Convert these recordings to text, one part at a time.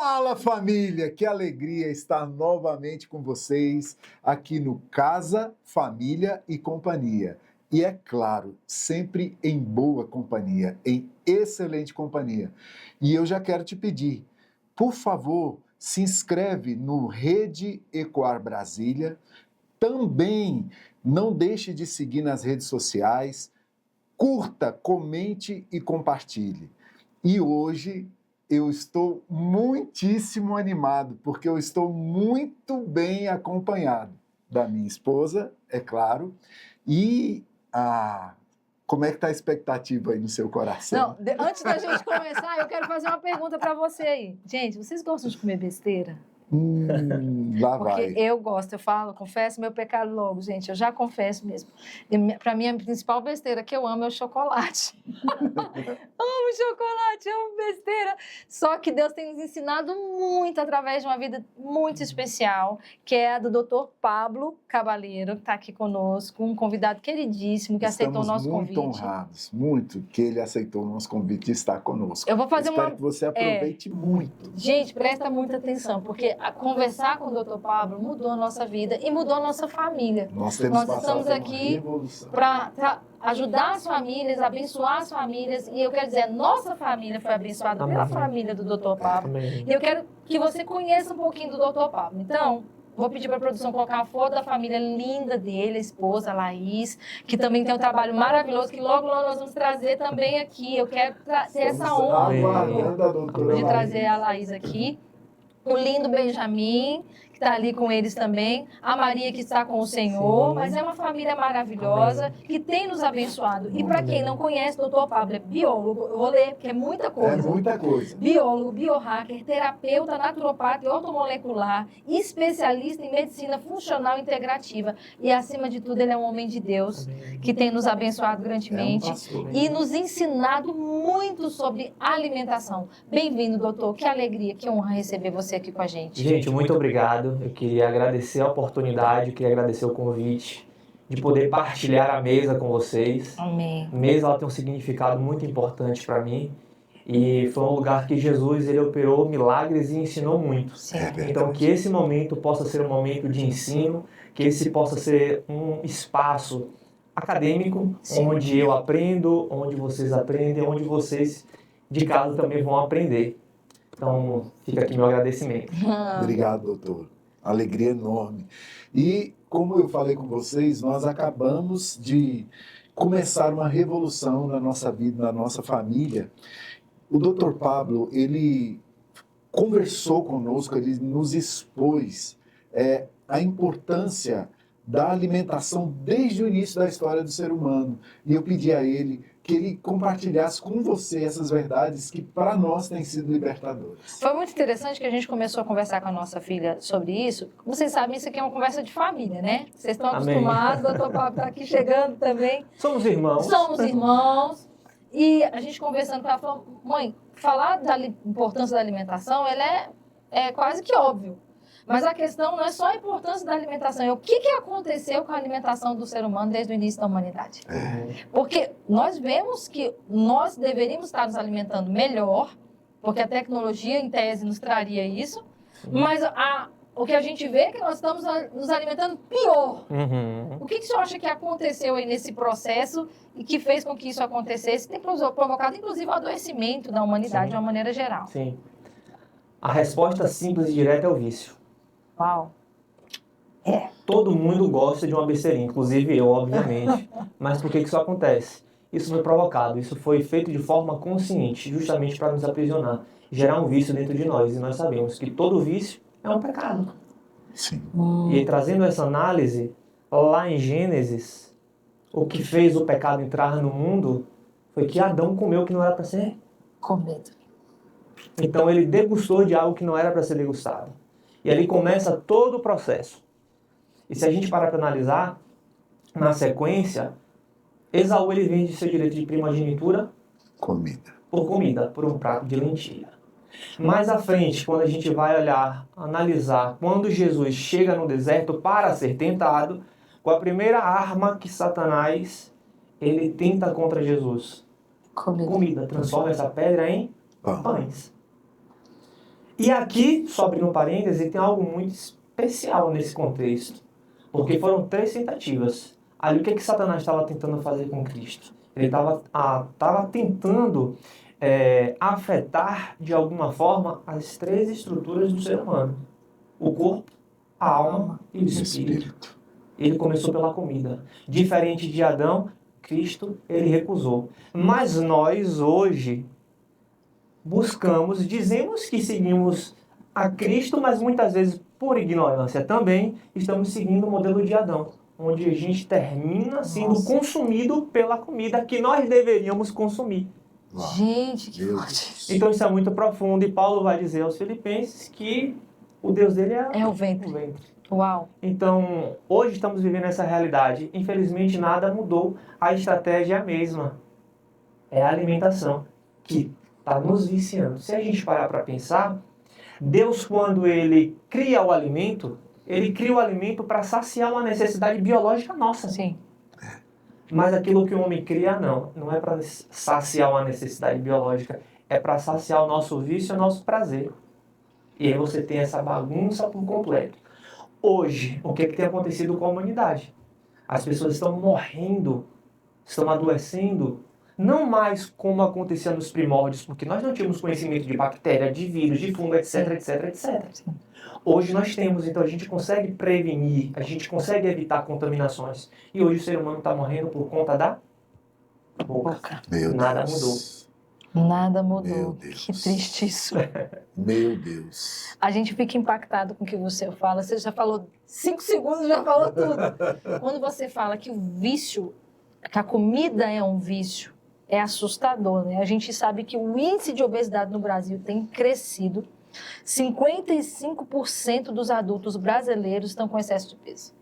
Fala, família! Que alegria estar novamente com vocês aqui no Casa, Família e Companhia. E é claro, sempre em boa companhia, em excelente companhia. E eu já quero te pedir, por favor, se inscreve no Rede Ecoar Brasília. Também não deixe de seguir nas redes sociais. Curta, comente e compartilhe. E hoje eu estou muitíssimo animado, porque eu estou muito bem acompanhado da minha esposa, é claro, e como é que está a expectativa aí no seu coração? Não, antes da gente começar, eu quero fazer uma pergunta para você aí. Gente, vocês gostam de comer besteira? Lá Porque vai. eu gosto, eu falo, confesso meu pecado logo, gente, eu já confesso mesmo. Para mim, a principal besteira que eu amo é o chocolate. Amo chocolate, amo besteira. Só que Deus tem nos ensinado muito através de uma vida muito especial, que é a do Dr. Pablo Cabaleiro, que está aqui conosco, um convidado queridíssimo que aceitou o nosso convite. Estamos muito honrados, muito que ele aceitou o nosso convite de estar conosco. Eu vou fazer Espero que você aproveite muito. Gente, presta muita atenção, porque conversar com o Dr. Pablo mudou a nossa vida e mudou a nossa família. Nós estamos aqui para ajudar as famílias, abençoar as famílias, e eu quero dizer, nossa família foi abençoada pela família do Dr. Pablo. E eu quero que você conheça um pouquinho do Dr. Pablo. Então, vou pedir para a produção colocar a foto da família linda dele, a esposa, a Laís, que também tem um trabalho maravilhoso, que logo nós vamos trazer também aqui. Eu quero ter essa honra de trazer a Laís aqui. O lindo Benjamin, que está ali com eles também. A Maria, que está com o Senhor. Sim. Mas é uma família maravilhosa. Amém. Que tem nos abençoado. E para quem não conhece, o Dr. Pablo é biólogo. Eu vou ler, porque é muita coisa. É muita coisa. Biólogo, biohacker, terapeuta, naturopata e ortomolecular, especialista em medicina funcional integrativa. E, acima de tudo, ele é um homem de Deus, que tem nos abençoado grandemente e nos ensinado muito sobre alimentação. Bem-vindo, doutor. Que alegria, que honra receber você aqui com a gente. Gente, muito obrigado. Eu queria agradecer a oportunidade, eu queria agradecer o convite de poder partilhar a mesa com vocês. Amém. A mesa ela tem um significado muito importante para mim e foi um lugar que Jesus ele operou milagres e ensinou muito. Então que esse momento possa ser um momento de ensino, que esse possa ser um espaço acadêmico, onde eu aprendo, onde vocês aprendem, onde vocês de casa também vão aprender. Então, fica aqui meu agradecimento. Obrigado, doutor. Alegria enorme. E, como eu falei com vocês, nós acabamos de começar uma revolução na nossa vida, na nossa família. O doutor Pablo, ele conversou conosco, ele nos expôs a importância da alimentação desde o início da história do ser humano. E eu pedi a ele que ele compartilhasse com você essas verdades que para nós têm sido libertadoras. Foi muito interessante que a gente começou a conversar com a nossa filha sobre isso. Como vocês sabem, isso aqui é uma conversa de família, né? Vocês estão acostumados, o doutor Pablo está aqui chegando também. Somos irmãos. Somos irmãos. E a gente conversando com ela, falou, mãe, falar da importância da alimentação, ela é quase que óbvio. Mas a questão não é só a importância da alimentação, é o que aconteceu com a alimentação do ser humano desde o início da humanidade. Porque nós vemos que nós deveríamos estar nos alimentando melhor, porque a tecnologia, em tese, nos traria isso, mas o que a gente vê é que nós estamos nos alimentando pior. O que o senhor acha que aconteceu aí nesse processo e que fez com que isso acontecesse? Tem provocado, inclusive, o adoecimento da humanidade de uma maneira geral. Sim. A resposta simples e direta é o vício. Uau. Todo mundo gosta de uma besteirinha, inclusive eu, obviamente. Mas por que isso acontece? Isso foi provocado, isso foi feito de forma consciente, justamente para nos aprisionar, gerar um vício dentro de nós. E nós sabemos que todo vício é um pecado. Sim. E trazendo essa análise, lá em Gênesis, o que fez o pecado entrar no mundo foi que Adão comeu o que não era para ser comido. Então ele degustou de algo que não era para ser degustado. E ali começa todo o processo. E se a gente parar para analisar, na sequência, Esaú ele vende seu direito de primogenitura por comida, por um prato de lentilha. Mais à frente, quando a gente vai olhar, analisar, quando Jesus chega no deserto para ser tentado, com a primeira arma que Satanás ele tenta contra Jesus. Comida. Transforma essa pedra em pães. E aqui, só abrindo um parêntese, tem algo muito especial nesse contexto. Porque foram 3 tentativas. Ali o que Satanás estava tentando fazer com Cristo? Ele estava tentando afetar, de alguma forma, as 3 estruturas do ser humano. O corpo, a alma e o espírito. Ele começou pela comida. Diferente de Adão, Cristo, ele recusou. Mas nós, hoje, buscamos, dizemos que seguimos a Cristo, mas muitas vezes, por ignorância também, estamos seguindo o modelo de Adão, onde a gente termina sendo consumido pela comida que nós deveríamos consumir. Uau. Gente, que forte. Então isso é muito profundo, e Paulo vai dizer aos Filipenses que o Deus dele é o ventre. Uau. Então, hoje estamos vivendo essa realidade. Infelizmente, nada mudou. A estratégia é a mesma. É a alimentação que está nos viciando. Se a gente parar para pensar, Deus, quando ele cria o alimento para saciar uma necessidade biológica nossa. Sim. Mas aquilo que o homem cria, não é para saciar uma necessidade biológica, é para saciar o nosso vício e o nosso prazer. E aí você tem essa bagunça por completo. Hoje, o que tem acontecido com a humanidade? As pessoas estão morrendo, estão adoecendo, não mais como acontecia nos primórdios, porque nós não tínhamos conhecimento de bactéria, de vírus, de fungo, etc, etc, etc. Hoje nós temos, então a gente consegue prevenir, a gente consegue evitar contaminações. E hoje o ser humano está morrendo por conta da boca. Nada mudou. Nada mudou. Meu Deus. Que triste isso. Meu Deus. A gente fica impactado com o que você fala. Você já falou 5 segundos, já falou tudo. Quando você fala que o vício, que a comida é um vício, é assustador, né? A gente sabe que o índice de obesidade no Brasil tem crescido. 55% dos adultos brasileiros estão com excesso de peso.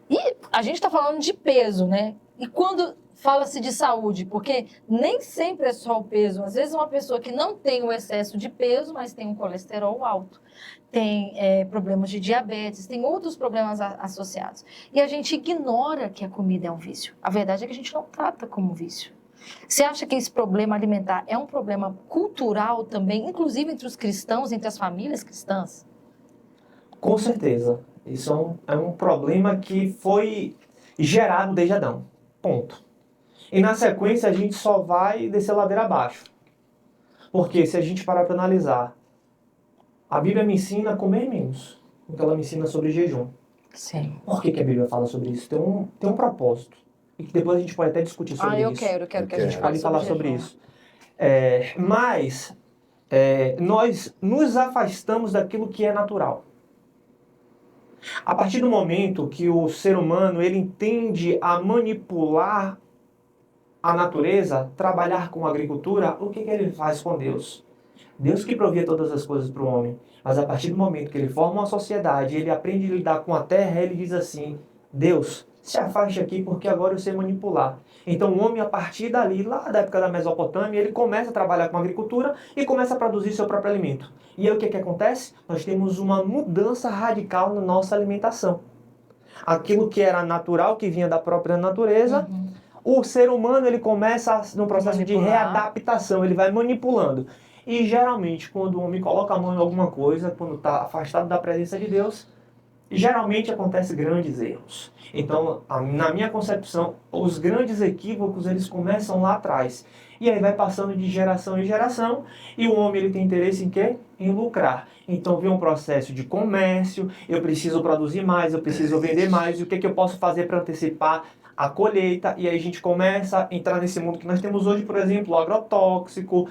E a gente está falando de peso, né? E quando fala-se de saúde, porque nem sempre é só o peso. Às vezes uma pessoa que não tem o excesso de peso, mas tem um colesterol alto, tem problemas de diabetes, tem outros problemas associados. E a gente ignora que a comida é um vício. A verdade é que a gente não trata como vício. Você acha que esse problema alimentar é um problema cultural também, inclusive entre os cristãos, entre as famílias cristãs? Com certeza. Isso é um problema que foi gerado desde Adão. Ponto. E na sequência a gente só vai descer ladeira abaixo. Porque se a gente parar para analisar, a Bíblia me ensina a comer menos do que ela me ensina sobre jejum. Sim. Por que a Bíblia fala sobre isso? Tem um propósito. E que depois a gente pode até discutir sobre isso. Eu quero que a gente pode falar sobre jejum. isso. Mas nós nos afastamos daquilo que é natural. A partir do momento que o ser humano ele entende a manipular a natureza, trabalhar com a agricultura, o que ele faz com Deus? Deus que provia todas as coisas para o homem. Mas a partir do momento que ele forma uma sociedade, ele aprende a lidar com a terra, ele diz assim, Deus, se afaste aqui porque agora eu sei manipular. Então o homem, a partir dali, lá da época da Mesopotâmia, ele começa a trabalhar com a agricultura e começa a produzir seu próprio alimento. E aí o que acontece? Nós temos uma mudança radical na nossa alimentação. Aquilo que era natural, que vinha da própria natureza, o ser humano ele começa num processo de readaptação, ele vai manipulando. E geralmente, quando o homem coloca a mão em alguma coisa, quando está afastado da presença de Deus, geralmente acontecem grandes erros. Então, na minha concepção, os grandes equívocos, eles começam lá atrás. E aí vai passando de geração em geração, e o homem ele tem interesse em quê? Em lucrar. Então vem um processo de comércio, eu preciso produzir mais, eu preciso vender mais, e o que eu posso fazer para antecipar a colheita? E aí a gente começa a entrar nesse mundo que nós temos hoje, por exemplo, agrotóxico,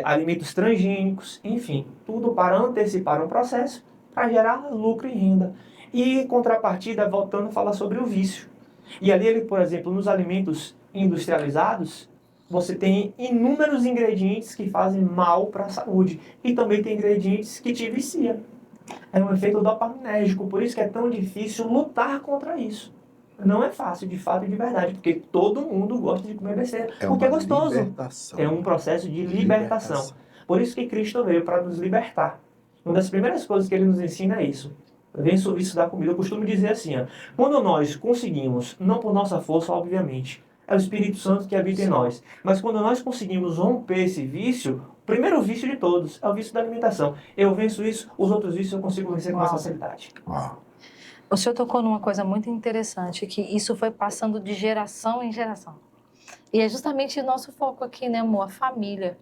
alimentos transgênicos, enfim, tudo para antecipar um processo, para gerar lucro e renda. E em contrapartida, voltando a falar sobre o vício. E ali, por exemplo, nos alimentos industrializados, você tem inúmeros ingredientes que fazem mal para a saúde. E também tem ingredientes que te viciam. É um efeito dopaminérgico, por isso que é tão difícil lutar contra isso. Não é fácil, de fato e de verdade, porque todo mundo gosta de comer besteira, porque é gostoso. Libertação. É um processo de libertação. Por isso que Cristo veio, para nos libertar. Uma das primeiras coisas que ele nos ensina é isso. Vem sobre isso da comida. Eu costumo dizer assim, quando nós conseguimos, não por nossa força, obviamente, é o Espírito Santo que habita em nós. Mas quando nós conseguimos romper esse vício, o primeiro vício de todos é o vício da alimentação. Eu venço isso, os outros vícios eu consigo vencer com mais facilidade. Uau. O senhor tocou numa coisa muito interessante, que isso foi passando de geração em geração. E é justamente o nosso foco aqui, né, amor? A família.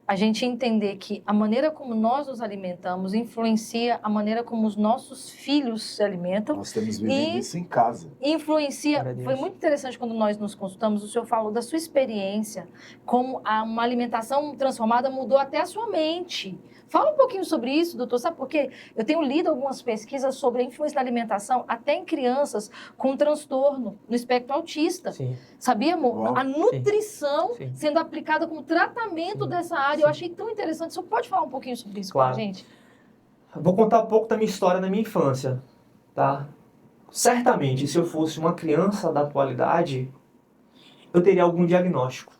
A gente entender que a maneira como nós nos alimentamos influencia a maneira como os nossos filhos se alimentam. Nós temos vivido isso em casa. Influencia. Foi muito interessante quando nós nos consultamos, o senhor falou da sua experiência, como uma alimentação transformada mudou até a sua mente. Fala um pouquinho sobre isso, doutor, sabe por quê? Eu tenho lido algumas pesquisas sobre a influência da alimentação até em crianças com transtorno no espectro autista. Sim. Sabia, amor? Uau. A nutrição Sim. sendo aplicada como tratamento dessa área. Eu achei tão interessante. O senhor pode falar um pouquinho sobre isso com a gente? Vou contar um pouco da minha história na minha infância, tá? Certamente, se eu fosse uma criança da atualidade, eu teria algum diagnóstico.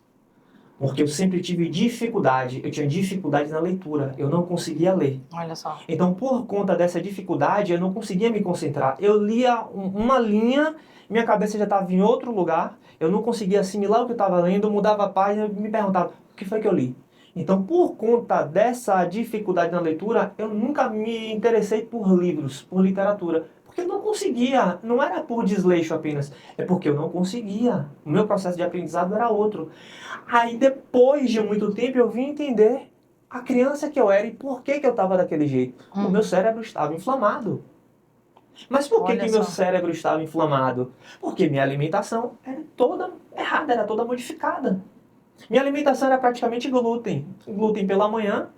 Porque eu sempre tive dificuldade, eu tinha dificuldade na leitura, eu não conseguia ler. Olha só. Então, por conta dessa dificuldade, eu não conseguia me concentrar. Eu lia uma linha, minha cabeça já estava em outro lugar, eu não conseguia assimilar o que eu estava lendo, eu mudava a página e me perguntava, o que foi que eu li? Então, por conta dessa dificuldade na leitura, eu nunca me interessei por livros, por literatura. Porque eu não conseguia, não era por desleixo apenas, é porque eu não conseguia. O meu processo de aprendizado era outro. Aí depois de muito tempo eu vim entender a criança que eu era e por que eu estava daquele jeito. O meu cérebro estava inflamado. Mas por que meu cérebro estava inflamado? Porque minha alimentação era toda errada, era toda modificada. Minha alimentação era praticamente glúten. Glúten pela manhã,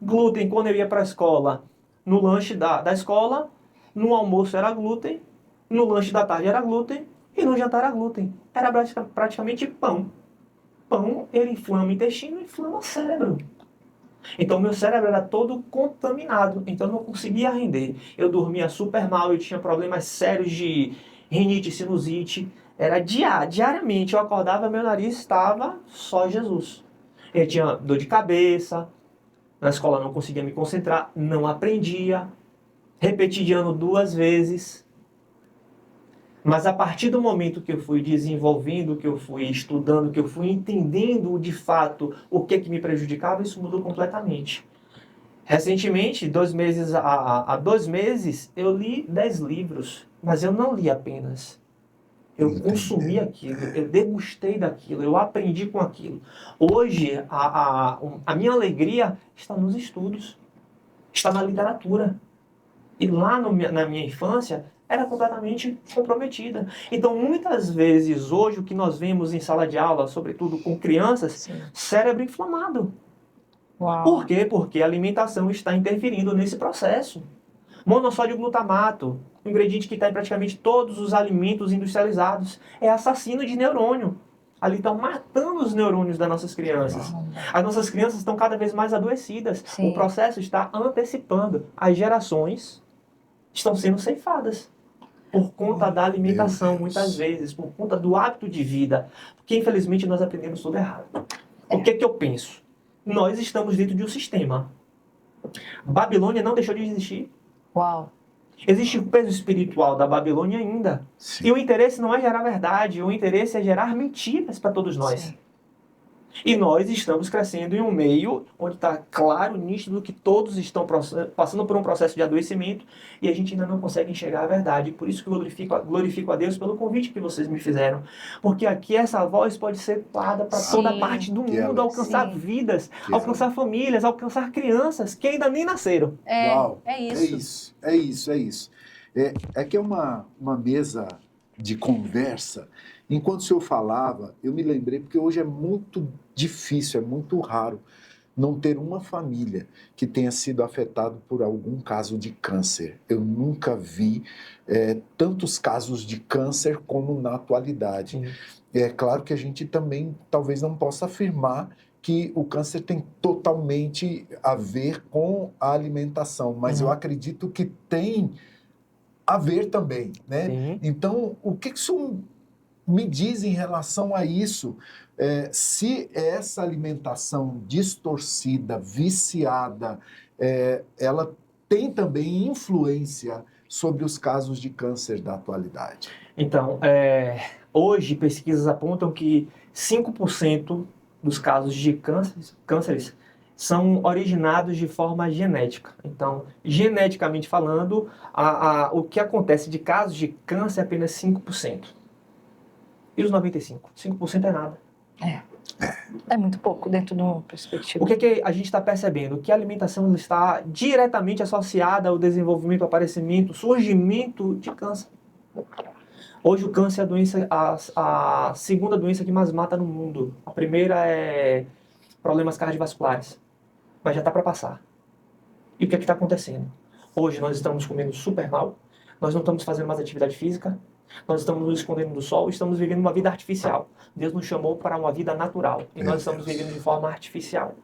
glúten quando eu ia para a escola, no lanche da escola, no almoço era glúten, no lanche da tarde era glúten e no jantar era glúten. Era praticamente pão. Pão, ele inflama o intestino e inflama o cérebro. Então, meu cérebro era todo contaminado, então eu não conseguia render. Eu dormia super mal, eu tinha problemas sérios de rinite, sinusite. Era diariamente, eu acordava, meu nariz estava só Jesus. Eu tinha dor de cabeça, na escola não conseguia me concentrar, não aprendia. Repeti de ano 2 vezes. Mas a partir do momento que eu fui desenvolvendo, que eu fui estudando, que eu fui entendendo de fato o que me prejudicava, isso mudou completamente. Recentemente, há 2 meses, eu li 10 livros, mas eu não li apenas. Eu consumi aquilo, eu degustei daquilo, eu aprendi com aquilo. Hoje, a minha alegria está nos estudos, está na literatura. E lá na minha infância, era completamente comprometida. Então, muitas vezes, hoje, o que nós vemos em sala de aula, sobretudo com crianças, cérebro inflamado. Uau. Por quê? Porque a alimentação está interferindo nesse processo. Monossódio glutamato, um ingrediente que está em praticamente todos os alimentos industrializados, é assassino de neurônio. Ali estão matando os neurônios das nossas crianças. As nossas crianças estão cada vez mais adoecidas. Sim. O processo está antecipando. As gerações estão sendo ceifadas por conta da alimentação, muitas vezes, por conta do hábito de vida. Porque, infelizmente, nós aprendemos tudo errado. O que eu penso? Nós estamos dentro de um sistema. Babilônia não deixou de existir. Uau. Existe o peso espiritual da Babilônia ainda. Sim. E o interesse não é gerar verdade, o interesse é gerar mentiras para todos nós. Sim. E nós estamos crescendo em um meio onde está claro, nítido, que todos estão passando por um processo de adoecimento e a gente ainda não consegue enxergar a verdade. Por isso que eu glorifico a Deus pelo convite que vocês me fizeram. Porque aqui essa voz pode ser doada para toda parte do mundo, alcançar vidas, alcançar famílias, alcançar crianças que ainda nem nasceram. Uau. É isso. É isso. É que é uma mesa de conversa. Enquanto o senhor falava, eu me lembrei, porque hoje é muito difícil, é muito raro não ter uma família que tenha sido afetada por algum caso de câncer. Eu nunca vi tantos casos de câncer como na atualidade. É claro que a gente também talvez não possa afirmar que o câncer tem totalmente a ver com a alimentação, mas eu acredito que tem a ver também, né? Sim. Então, o que isso me diz em relação a isso? Se essa alimentação distorcida, viciada, ela tem também influência sobre os casos de câncer da atualidade? Então, Hoje, pesquisas apontam que 5% dos casos de cânceres são originados de forma genética. Então, geneticamente falando, o que acontece de casos de câncer é apenas 5%. E os 95%? 5% é nada. É muito pouco dentro de uma perspectiva. O que a gente está percebendo? Que a alimentação está diretamente associada ao desenvolvimento, aparecimento, surgimento de câncer. Hoje o câncer é a segunda doença que mais mata no mundo. A primeira é problemas cardiovasculares, mas já está para passar. E o que está acontecendo? Hoje nós estamos comendo super mal, nós não estamos fazendo mais atividade física, nós estamos nos escondendo do sol, estamos vivendo uma vida artificial. Deus nos chamou para uma vida natural e nós estamos vivendo de forma artificial.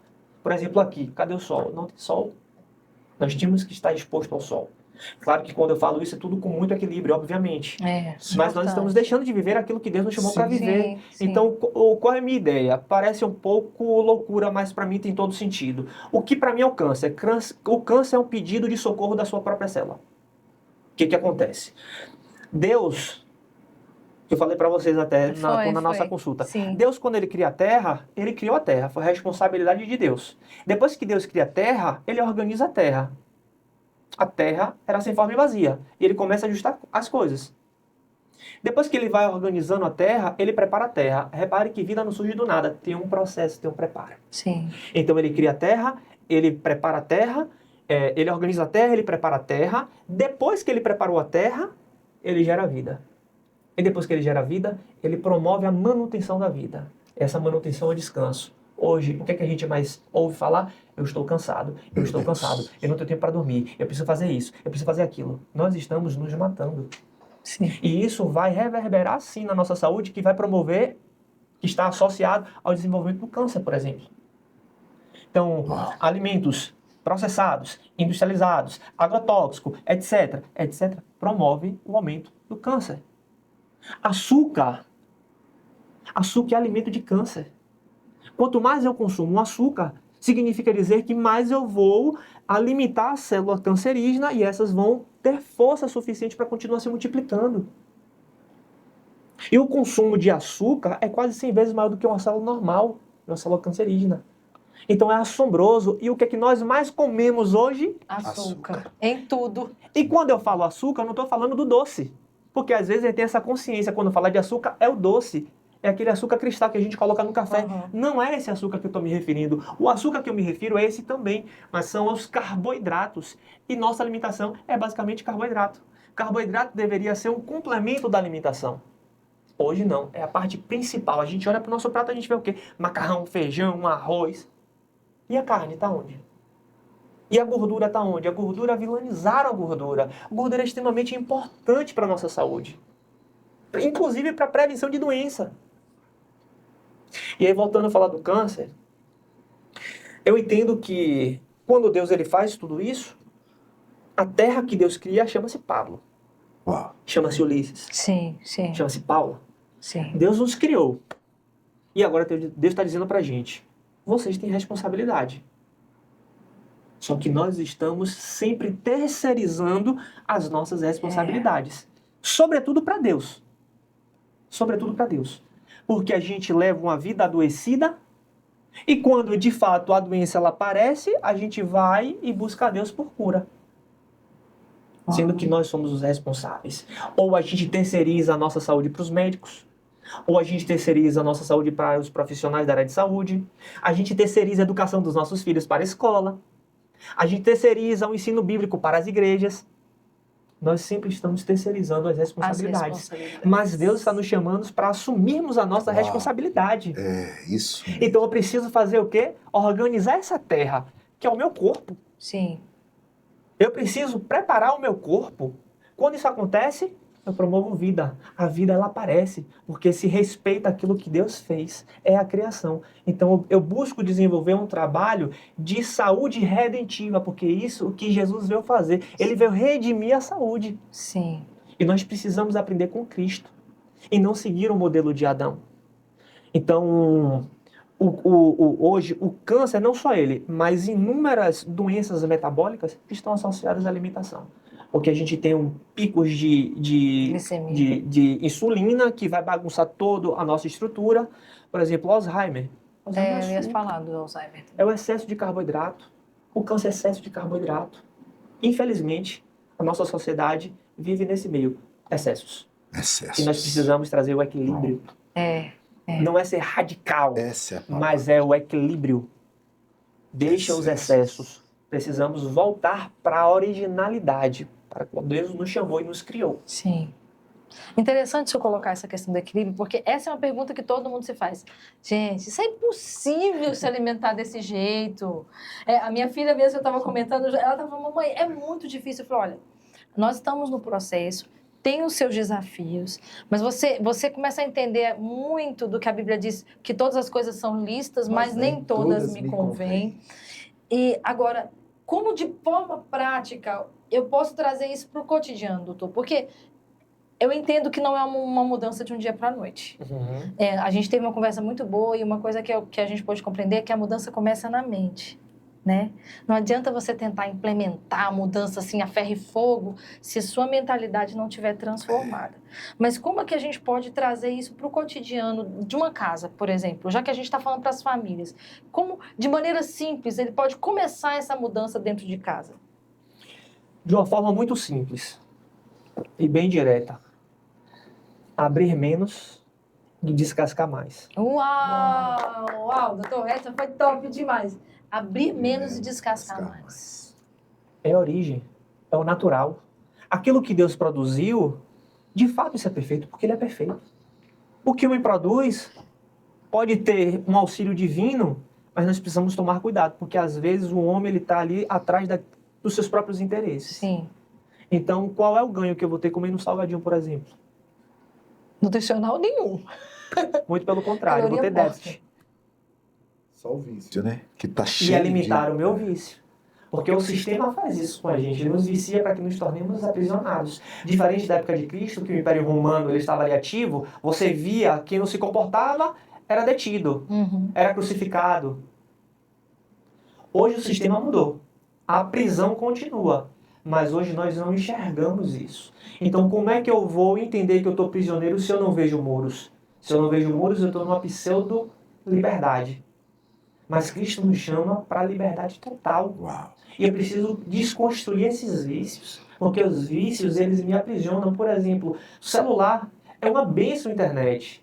Por exemplo, aqui, cadê o sol? Não tem sol. Nós tínhamos que estar exposto ao sol. Claro que quando eu falo isso é tudo com muito equilíbrio, obviamente. Mas nós estamos deixando de viver aquilo que Deus nos chamou para viver. Sim. Então, qual é a minha ideia? Parece um pouco loucura, mas para mim tem todo sentido. O que para mim é o câncer? O câncer é um pedido de socorro da sua própria célula. O que acontece? Deus, que eu falei para vocês até na nossa consulta. Sim. Deus, quando ele cria a terra, ele criou a terra. Foi a responsabilidade de Deus. Depois que Deus cria a terra, ele organiza a terra. A terra era sem forma e vazia. E ele começa a ajustar as coisas. Depois que ele vai organizando a terra, ele prepara a terra. Repare que vida não surge do nada. Tem um processo, tem um preparo. Sim. Então ele cria a terra, ele prepara a terra, ele organiza a terra, ele prepara a terra. Depois que ele preparou a terra, ele gera vida. E depois que ele gera vida, ele promove a manutenção da vida. Essa manutenção é descanso. Hoje, o que a gente mais ouve falar? Eu estou cansado, eu estou cansado, eu não tenho tempo para dormir, eu preciso fazer isso, eu preciso fazer aquilo. Nós estamos nos matando. Sim. E isso vai reverberar sim na nossa saúde, que vai promover, que está associado ao desenvolvimento do câncer, por exemplo. Então, alimentos processados, industrializados, agrotóxicos, etc., promove o aumento do câncer. Açúcar é alimento de câncer. Quanto mais eu consumo açúcar, significa dizer que mais eu vou alimentar a célula cancerígena e essas vão ter força suficiente para continuar se multiplicando. E o consumo de açúcar é quase 100 vezes maior do que uma célula normal, uma célula cancerígena. Então é assombroso. E o que é que nós mais comemos hoje? Açúcar. Em tudo. E quando eu falo açúcar, eu não estou falando do doce. Porque às vezes a gente tem essa consciência, quando fala de açúcar, é o doce. É aquele açúcar cristal que a gente coloca no café. Não é esse açúcar que eu estou me referindo. O açúcar que eu me refiro é esse também. Mas são os carboidratos. E nossa alimentação é basicamente carboidrato. Carboidrato deveria ser um complemento da alimentação. Hoje não. É a parte principal. A gente olha para o nosso prato e a gente vê o quê? Macarrão, feijão, arroz. E a carne está onde? E a gordura está onde? A gordura, vilanizaram a gordura. A gordura é extremamente importante para a nossa saúde. Inclusive para a prevenção de doença. E aí, voltando a falar do câncer, eu entendo que quando Deus ele faz tudo isso, a terra que Deus cria chama-se Pablo. Chama-se Ulisses. Sim. Chama-se Paula. Sim. Deus nos criou. E agora Deus está dizendo para a gente, vocês têm responsabilidade. Só que nós estamos sempre terceirizando as nossas responsabilidades. Sobretudo para Deus. Sobretudo para Deus. Porque a gente leva uma vida adoecida e quando de fato a doença ela aparece, a gente vai e busca a Deus por cura. Sendo que nós somos os responsáveis. Ou a gente terceiriza a nossa saúde para os médicos, ou a gente terceiriza a nossa saúde para os profissionais da área de saúde, a gente terceiriza a educação dos nossos filhos para a escola, a gente terceiriza o ensino bíblico para as igrejas. Nós sempre estamos terceirizando as responsabilidades. Mas Deus está nos chamando para assumirmos a nossa responsabilidade. É, isso. Então eu preciso fazer o quê? Organizar essa terra, que é o meu corpo. Sim. Eu preciso preparar o meu corpo. Quando isso acontece, eu promovo vida. A vida, ela aparece, porque se respeita aquilo que Deus fez. É a criação. Então, eu busco desenvolver um trabalho de saúde redentiva, porque isso é o que Jesus veio fazer. Ele veio redimir a saúde. Sim. E nós precisamos aprender com Cristo e não seguir o modelo de Adão. Então, hoje, o câncer, não só ele, mas inúmeras doenças metabólicas estão associadas à alimentação. porque a gente tem picos de insulina que vai bagunçar toda a nossa estrutura. Por exemplo, o Alzheimer. Eu ia falar do Alzheimer. É o excesso de carboidrato. O câncer é excesso de carboidrato. Infelizmente, a nossa sociedade vive nesse meio. Excessos. E nós precisamos trazer o equilíbrio. Não é ser radical, mas é o equilíbrio. Deixa os excessos. Precisamos voltar para a originalidade, para quando Deus nos chamou e nos criou. Sim. Interessante você colocar essa questão do equilíbrio, porque essa é uma pergunta que todo mundo se faz. Gente, isso é impossível se alimentar desse jeito. A minha filha mesmo, eu estava comentando, ela estava falando, mamãe, é muito difícil. Eu falei, olha, nós estamos no processo, tem os seus desafios, mas você começa a entender muito do que a Bíblia diz, que todas as coisas são lícitas, mas nem todas me convêm. E agora, como de forma prática eu posso trazer isso para o cotidiano, doutor? Porque eu entendo que não é uma mudança de um dia para a noite. A gente teve uma conversa muito boa e uma coisa que a gente pode compreender é que a mudança começa na mente. Né? Não adianta você tentar implementar a mudança assim a ferro e fogo se a sua mentalidade não estiver transformada. Mas como é que a gente pode trazer isso para o cotidiano de uma casa, por exemplo? Já que a gente está falando para as famílias. Como, de maneira simples, ele pode começar essa mudança dentro de casa? De uma forma muito simples e bem direta. Abrir menos e descascar mais. Uau, doutor, essa foi top demais. Abrir menos e descascar mais. É a origem, é o natural. Aquilo que Deus produziu, de fato isso é perfeito, porque Ele é perfeito. O que o homem produz pode ter um auxílio divino, mas nós precisamos tomar cuidado, porque às vezes o homem está ali atrás dos seus próprios interesses. Sim. Então, qual é o ganho que eu vou ter comendo um salgadinho, por exemplo? Nutricional nenhum. Muito pelo contrário, eu vou ter déficit. Só o vício, né? Que tá cheio. E é limitar o meu vício. Porque o sistema faz isso com a gente. Ele nos vicia para que nos tornemos aprisionados. Diferente da época de Cristo, que o Império Romano ele estava ali ativo, você via quem não se comportava era detido, era crucificado. Hoje o sistema mudou. A prisão continua. Mas hoje nós não enxergamos isso. Então como é que eu vou entender que eu estou prisioneiro se eu não vejo muros? Se eu não vejo muros, eu estou numa pseudo-liberdade. Mas Cristo nos chama para a liberdade total. Uau. E eu preciso desconstruir esses vícios. Porque os vícios, eles me aprisionam. Por exemplo, o celular é uma bênção na internet.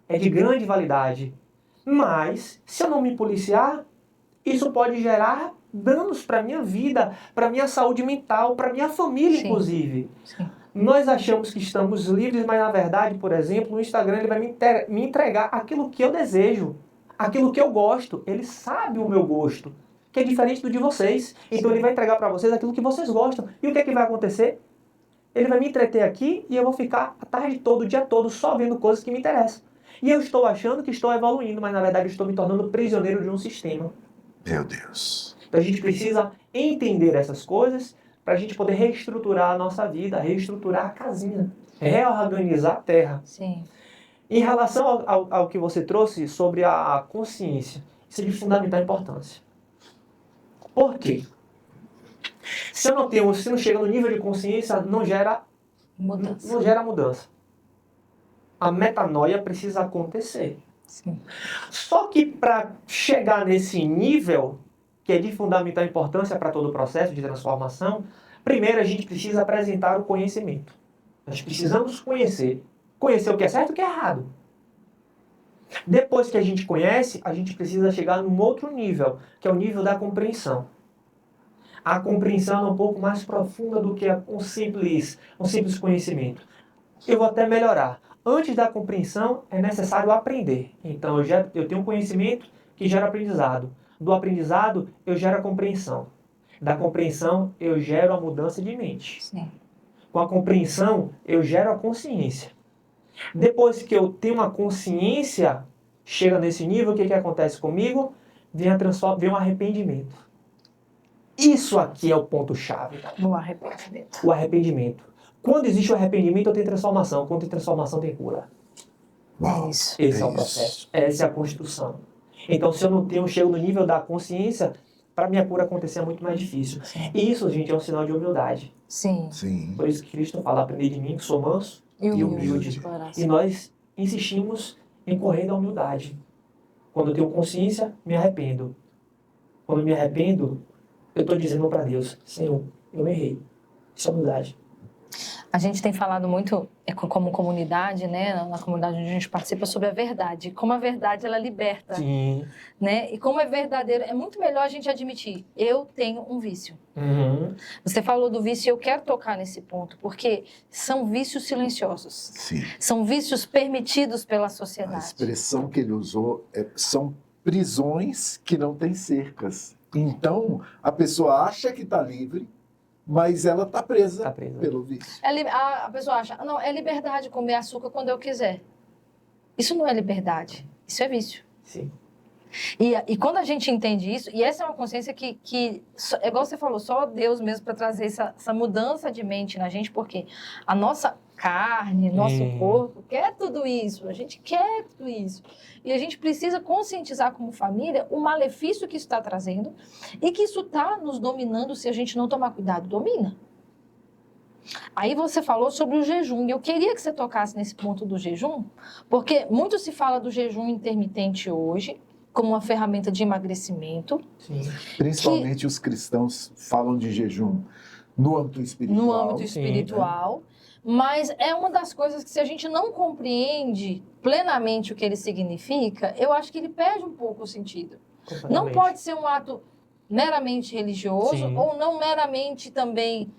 É de grande validade. Mas, se eu não me policiar, isso pode gerar danos para a minha vida, para a minha saúde mental, para a minha família, inclusive. Sim. Nós achamos que estamos livres, mas na verdade, por exemplo, o Instagram ele vai me entregar aquilo que eu desejo, aquilo que eu gosto. Ele sabe o meu gosto, que é diferente do de vocês. Então ele vai entregar para vocês aquilo que vocês gostam. E o que é que vai acontecer? Ele vai me entreter aqui e eu vou ficar a tarde toda, o dia todo, só vendo coisas que me interessam. E eu estou achando que estou evoluindo, mas na verdade eu estou me tornando prisioneiro de um sistema. Meu Deus. Então a gente precisa entender essas coisas para a gente poder reestruturar a nossa vida, reestruturar a casinha, reorganizar a terra. Sim. Em relação ao que você trouxe sobre a consciência, isso é de fundamental importância. Por quê? Se não chega no nível de consciência, não gera mudança. A metanoia precisa acontecer. Sim. Só que para chegar nesse nível, que é de fundamental importância para todo o processo de transformação, primeiro a gente precisa apresentar o conhecimento. Nós precisamos conhecer o que é certo e o que é errado. Depois que a gente conhece, a gente precisa chegar num outro nível, que é o nível da compreensão. A compreensão é um pouco mais profunda do que um simples conhecimento. Eu vou até melhorar. Antes da compreensão, é necessário aprender. Então, eu tenho um conhecimento que gera aprendizado. Do aprendizado, eu gero a compreensão. Da compreensão, eu gero a mudança de mente. Sim. Com a compreensão, eu gero a consciência. Depois que eu tenho uma consciência, chega nesse nível, o que acontece comigo? Vem um arrependimento. Isso aqui é o ponto-chave. O arrependimento. O arrependimento. Quando existe o arrependimento, eu tenho transformação. Quando tem transformação, tem cura. Uau. Esse é o processo. Essa é a construção. Então, se eu não chego no nível da consciência, para minha cura acontecer é muito mais difícil. E isso, gente, é um sinal de humildade. Sim. Sim. Por isso que Cristo fala, aprendei de mim que sou manso E humilde. coração. E nós insistimos em correr da humildade. Quando eu tenho consciência, me arrependo. Quando me arrependo, eu estou dizendo para Deus, Senhor, eu errei. Isso é humildade. A gente tem falado muito, como comunidade, né, na comunidade onde a gente participa, sobre a verdade. Como a verdade, ela liberta. Sim. Né? E como é verdadeiro, é muito melhor a gente admitir, eu tenho um vício. Uhum. Você falou do vício e eu quero tocar nesse ponto, porque são vícios silenciosos. Sim. São vícios permitidos pela A sociedade. expressão que ele usou são prisões que não têm cercas. Então, a pessoa acha que está livre, mas ela está presa, pelo vício. A pessoa acha, não, é liberdade comer açúcar quando eu quiser. Isso não é liberdade, isso é vício. Sim. E quando a gente entende isso, e essa é uma consciência que é igual você falou, só Deus mesmo para trazer essa mudança de mente na gente, porque a nossa carne, nosso corpo quer tudo isso, a gente quer tudo isso. E a gente precisa conscientizar como família o malefício que isso está trazendo e que isso está nos dominando se a gente não tomar cuidado, domina. Aí você falou sobre o jejum, e eu queria que você tocasse nesse ponto do jejum, porque muito se fala do jejum intermitente hoje, como uma ferramenta de emagrecimento. Sim. Principalmente os cristãos falam de jejum no âmbito espiritual. No âmbito espiritual. Sim, né? Mas é uma das coisas que, se a gente não compreende plenamente o que ele significa, eu acho que ele perde um pouco o sentido. Não pode ser um ato meramente religioso, sim, ou não meramente também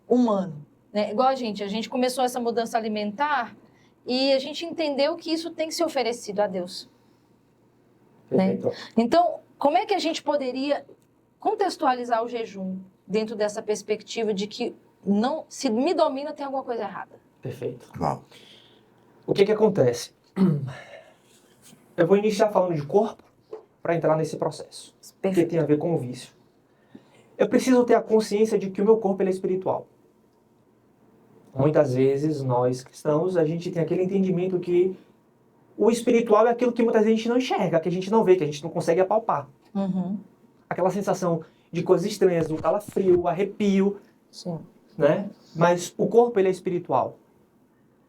humano. Né? Igual a gente começou essa mudança alimentar e a gente entendeu que isso tem que ser oferecido a Deus. Né? Então, como é que a gente poderia contextualizar o jejum dentro dessa perspectiva de que não, se me domina, tem alguma coisa errada? Perfeito. Uau. O que acontece? Eu vou iniciar falando de corpo para entrar nesse processo. Perfeito. Que tem a ver com o vício. Eu preciso ter a consciência de que o meu corpo ele é espiritual. Muitas vezes, nós cristãos, a gente tem aquele entendimento que o espiritual é aquilo que muitas vezes a gente não enxerga, que a gente não vê, que a gente não consegue apalpar. Uhum. Aquela sensação de coisas estranhas, um calafrio, arrepio. Sim. Né? Mas o corpo ele é espiritual.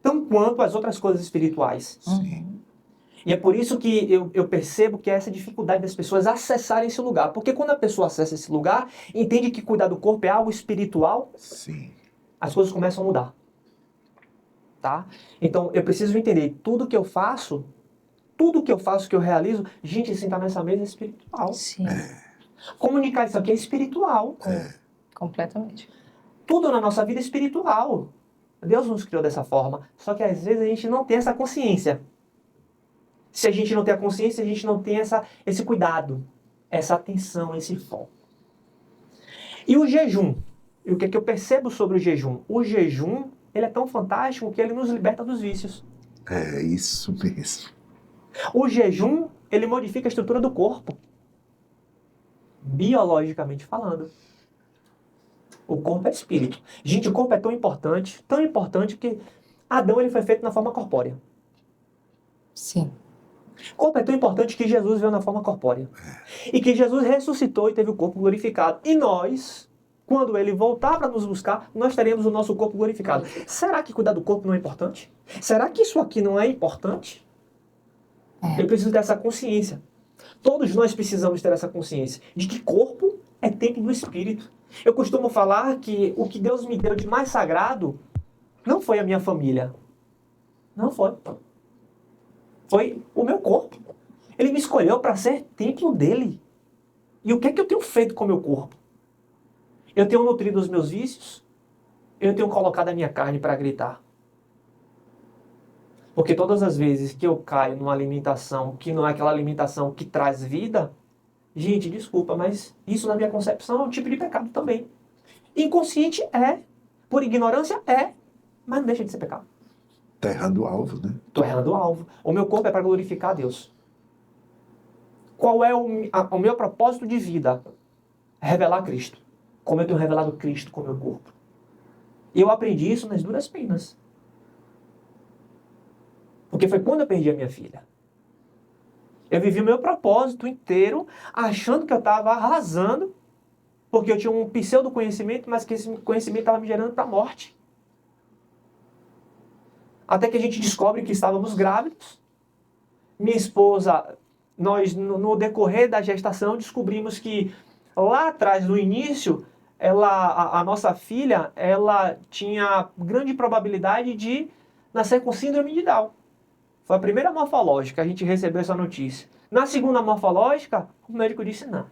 Tão quanto as outras coisas espirituais. Sim. E é por isso que eu percebo que é essa dificuldade das pessoas acessarem esse lugar. Porque quando a pessoa acessa esse lugar, entende que cuidar do corpo é algo espiritual, sim, as coisas começam a mudar. Tá? Então, eu preciso entender, tudo que eu faço, que eu realizo, gente, sentar nessa mesa é espiritual. Sim. Comunicar isso aqui é espiritual. Completamente. Tudo na nossa vida é espiritual. Deus nos criou dessa forma. Só que às vezes a gente não tem essa consciência. Se a gente não tem a consciência, a gente não tem esse cuidado, essa atenção, esse foco. E o jejum? E o que eu percebo sobre o jejum? O jejum, ele é tão fantástico que ele nos liberta dos vícios. É isso mesmo. O jejum, ele modifica a estrutura do corpo. Biologicamente falando. O corpo é espírito. Gente, o corpo é tão importante que Adão ele foi feito na forma corpórea. Sim. O corpo é tão importante que Jesus veio na forma corpórea. E que Jesus ressuscitou e teve o corpo glorificado. E nós, quando ele voltar para nos buscar, nós teremos o nosso corpo glorificado. Será que cuidar do corpo não é importante? Será que isso aqui não é importante? Eu preciso ter essa consciência. Todos nós precisamos ter essa consciência de que corpo é templo do Espírito. Eu costumo falar que o que Deus me deu de mais sagrado não foi a minha família. Não foi. Foi o meu corpo. Ele me escolheu para ser templo dele. E o que é que eu tenho feito com o meu corpo? Eu tenho nutrido os meus vícios? Eu tenho colocado a minha carne para gritar? Porque todas as vezes que eu caio numa alimentação que não é aquela alimentação que traz vida, gente, desculpa, mas isso na minha concepção é um tipo de pecado também. Inconsciente é, por ignorância é, mas não deixa de ser pecado. Está errando o alvo, né? Estou errando o alvo. O meu corpo é para glorificar a Deus. Qual é o meu propósito de vida? Revelar Cristo. Como eu tenho revelado Cristo com o meu corpo. E eu aprendi isso nas duras penas. Porque foi quando eu perdi a minha filha. Eu vivi o meu propósito inteiro achando que eu estava arrasando, porque eu tinha um pseudo-conhecimento, mas que esse conhecimento estava me gerando para a morte. Até que a gente descobre que estávamos grávidos. Minha esposa, nós no decorrer da gestação descobrimos que lá atrás, no início, a nossa filha, ela tinha grande probabilidade de nascer com síndrome de Down. Foi a primeira morfológica, a gente recebeu essa notícia. Na segunda morfológica, o médico disse não.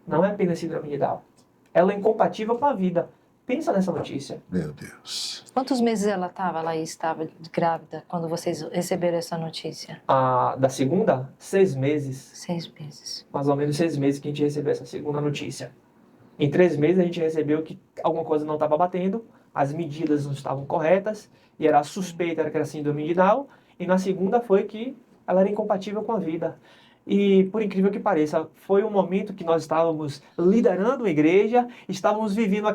Não é apenas síndrome de Down. Ela é incompatível com a vida. Pensa nessa notícia. Meu Deus. Quantos meses ela estava grávida, quando vocês receberam essa notícia? Da segunda, 6 meses. 6 meses. Mais ou menos 6 meses que a gente recebeu essa segunda notícia. Em 3 meses a gente recebeu que alguma coisa não estava batendo, as medidas não estavam corretas, e era a suspeita que era síndrome de Down, e na segunda foi que ela era incompatível com a vida. E, por incrível que pareça, foi um momento que nós estávamos liderando a igreja, estávamos vivendo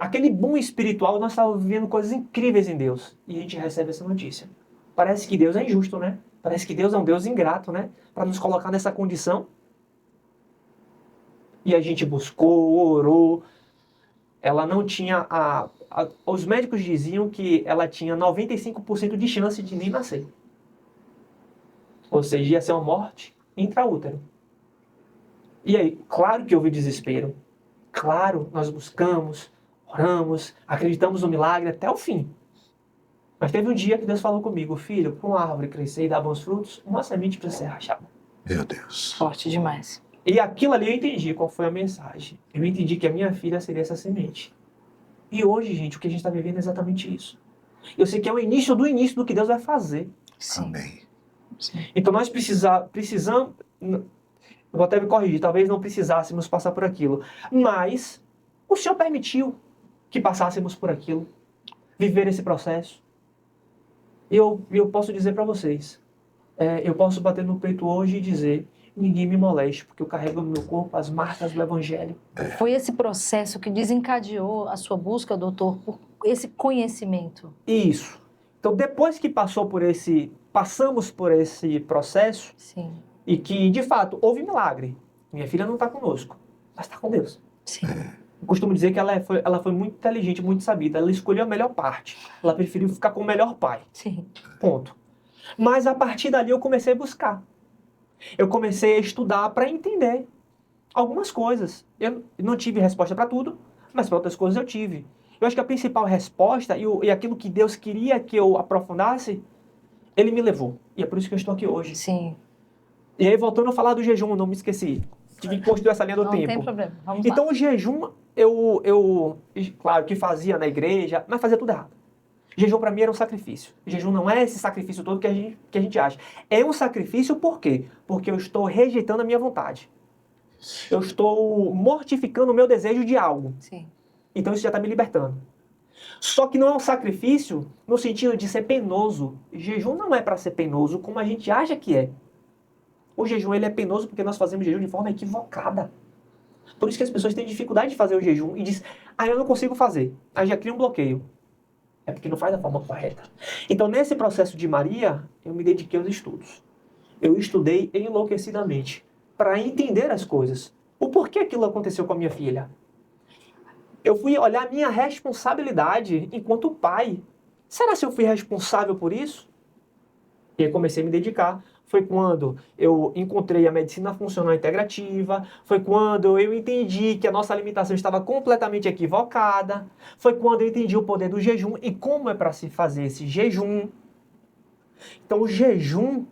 aquele boom espiritual, nós estávamos vivendo coisas incríveis em Deus. E a gente recebe essa notícia. Parece que Deus é injusto, né? Parece que Deus é um Deus ingrato, né? Para nos colocar nessa condição. E a gente buscou, orou. Ela não tinha... Os médicos diziam que ela tinha 95% de chance de nem nascer. Ou seja, ia ser uma morte intraútero. E aí, claro que houve desespero. Claro, nós buscamos, oramos, acreditamos no milagre até o fim. Mas teve um dia que Deus falou comigo, filho, para uma árvore crescer e dar bons frutos, uma semente precisa ser rachada. Meu Deus. Forte demais. E aquilo ali eu entendi qual foi a mensagem. Eu entendi que a minha filha seria essa semente. E hoje, gente, o que a gente está vivendo é exatamente isso. Eu sei que é o início do que Deus vai fazer. Sim. Amém. Então nós precisamos, vou até me corrigir, talvez não precisássemos passar por aquilo, mas o Senhor permitiu que passássemos por aquilo, viver esse processo. E eu posso dizer para vocês, eu posso bater no peito hoje e dizer, ninguém me moleste, porque eu carrego no meu corpo as marcas do Evangelho. Foi esse processo que desencadeou a sua busca, doutor, por esse conhecimento. Isso. Então depois que passamos por esse processo, Sim. e que, de fato, houve milagre. Minha filha não está conosco, mas está com Deus. Sim. Eu costumo dizer que ela foi muito inteligente, muito sabida. Ela escolheu a melhor parte. Ela preferiu ficar com o melhor pai. Sim. Ponto. Mas, a partir dali, eu comecei a buscar. Eu comecei a estudar para entender algumas coisas. Eu não tive resposta para tudo, mas para outras coisas eu tive. Eu acho que a principal resposta e aquilo que Deus queria que eu aprofundasse, Ele me levou. E é por isso que eu estou aqui hoje. Sim. E aí, voltando a falar do jejum, não me esqueci. Tive que construir essa linha do tempo. Não tem problema, vamos Então, lá. o jejum, claro que fazia na igreja, mas fazia tudo errado. Jejum para mim era um sacrifício. Jejum não é esse sacrifício todo que a gente acha. É um sacrifício por quê? Porque eu estou rejeitando a minha vontade. Eu estou mortificando o meu desejo de algo. Sim. Então isso já está me libertando. Só que não é um sacrifício no sentido de ser penoso. Jejum não é para ser penoso como a gente acha que é. O jejum ele é penoso porque nós fazemos jejum de forma equivocada. Por isso que as pessoas têm dificuldade de fazer o jejum e dizem, eu não consigo fazer. Aí já cria um bloqueio. É porque não faz da forma correta. Então, nesse processo de Maria, eu me dediquei aos estudos. Eu estudei enlouquecidamente para entender as coisas. O porquê aquilo aconteceu com a minha filha. Eu fui olhar a minha responsabilidade enquanto pai. Será que eu fui responsável por isso? E aí comecei a me dedicar. Foi quando eu encontrei a medicina funcional integrativa, foi quando eu entendi que a nossa alimentação estava completamente equivocada, foi quando eu entendi o poder do jejum e como é para se fazer esse jejum. Então o jejum,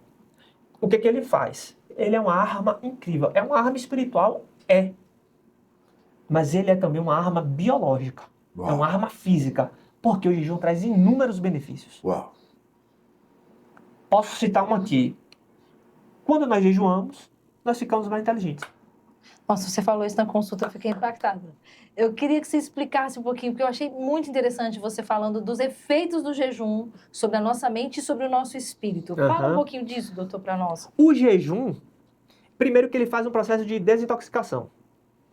o que ele faz? Ele é uma arma incrível, é uma arma espiritual, mas ele é também uma arma biológica, Uau. É uma arma física, porque o jejum traz inúmeros benefícios. Uau. Posso citar um aqui. Quando nós jejuamos, nós ficamos mais inteligentes. Nossa, você falou isso na consulta, eu fiquei impactada. Eu queria que você explicasse um pouquinho, porque eu achei muito interessante você falando dos efeitos do jejum sobre a nossa mente e sobre o nosso espírito. Fala um pouquinho disso, doutor, para nós. O jejum, primeiro que ele faz um processo de desintoxicação.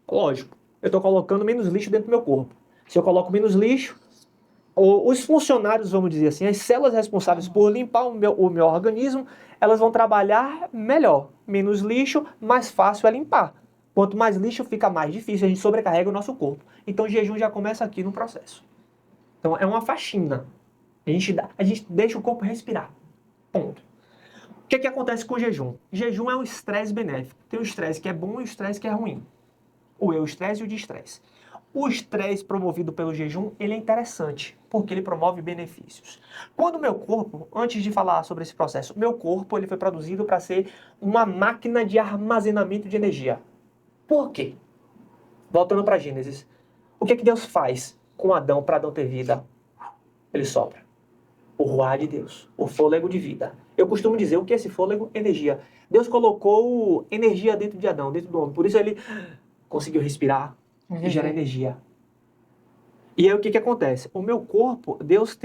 Lógico, eu estou colocando menos lixo dentro do meu corpo. Se eu coloco menos lixo, os funcionários, vamos dizer assim, as células responsáveis por limpar o meu organismo, elas vão trabalhar melhor. Menos lixo, mais fácil é limpar. Quanto mais lixo, fica mais difícil, a gente sobrecarrega o nosso corpo. Então o jejum já começa aqui no processo. Então é uma faxina. A gente deixa o corpo respirar. Ponto. O que acontece com o jejum? Jejum é um estresse benéfico. Tem o estresse que é bom e o estresse que é ruim. O estresse e o de-estresse. O estresse promovido pelo jejum, ele é interessante, porque ele promove benefícios. Quando o meu corpo, antes de falar sobre esse processo, meu corpo ele foi produzido para ser uma máquina de armazenamento de energia. Por quê? Voltando para Gênesis. O que Deus faz com Adão para Adão ter vida? Ele sopra. O ruá de Deus, o fôlego de vida. Eu costumo dizer, o que é esse fôlego? Energia. Deus colocou energia dentro de Adão, dentro do homem. Por isso ele conseguiu respirar e gerar energia. E aí o que acontece? O meu corpo, Deus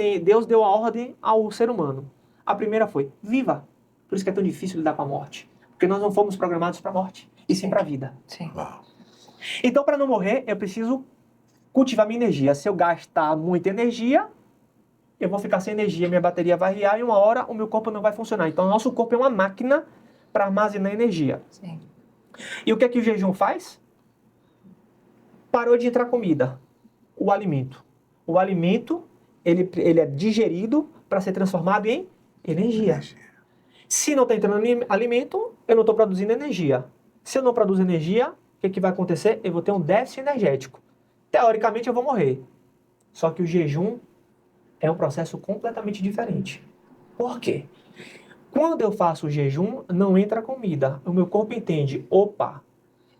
deu a ordem ao ser humano. A primeira foi, viva. Por isso que é tão difícil lidar com a morte. Porque nós não fomos programados para a morte, e sim para a vida. Sim. Então, para não morrer, eu preciso cultivar minha energia. Se eu gastar muita energia, eu vou ficar sem energia, minha bateria vai riar e uma hora o meu corpo não vai funcionar. Então, o nosso corpo é uma máquina para armazenar energia. Sim. E o que o jejum faz? Parou de entrar comida, o alimento. O alimento, ele é digerido para ser transformado em energia. Se não está entrando alimento, eu não estou produzindo energia. Se eu não produzo energia, o que vai acontecer? Eu vou ter um déficit energético. Teoricamente, eu vou morrer. Só que o jejum é um processo completamente diferente. Por quê? Quando eu faço o jejum, não entra comida. O meu corpo entende, opa,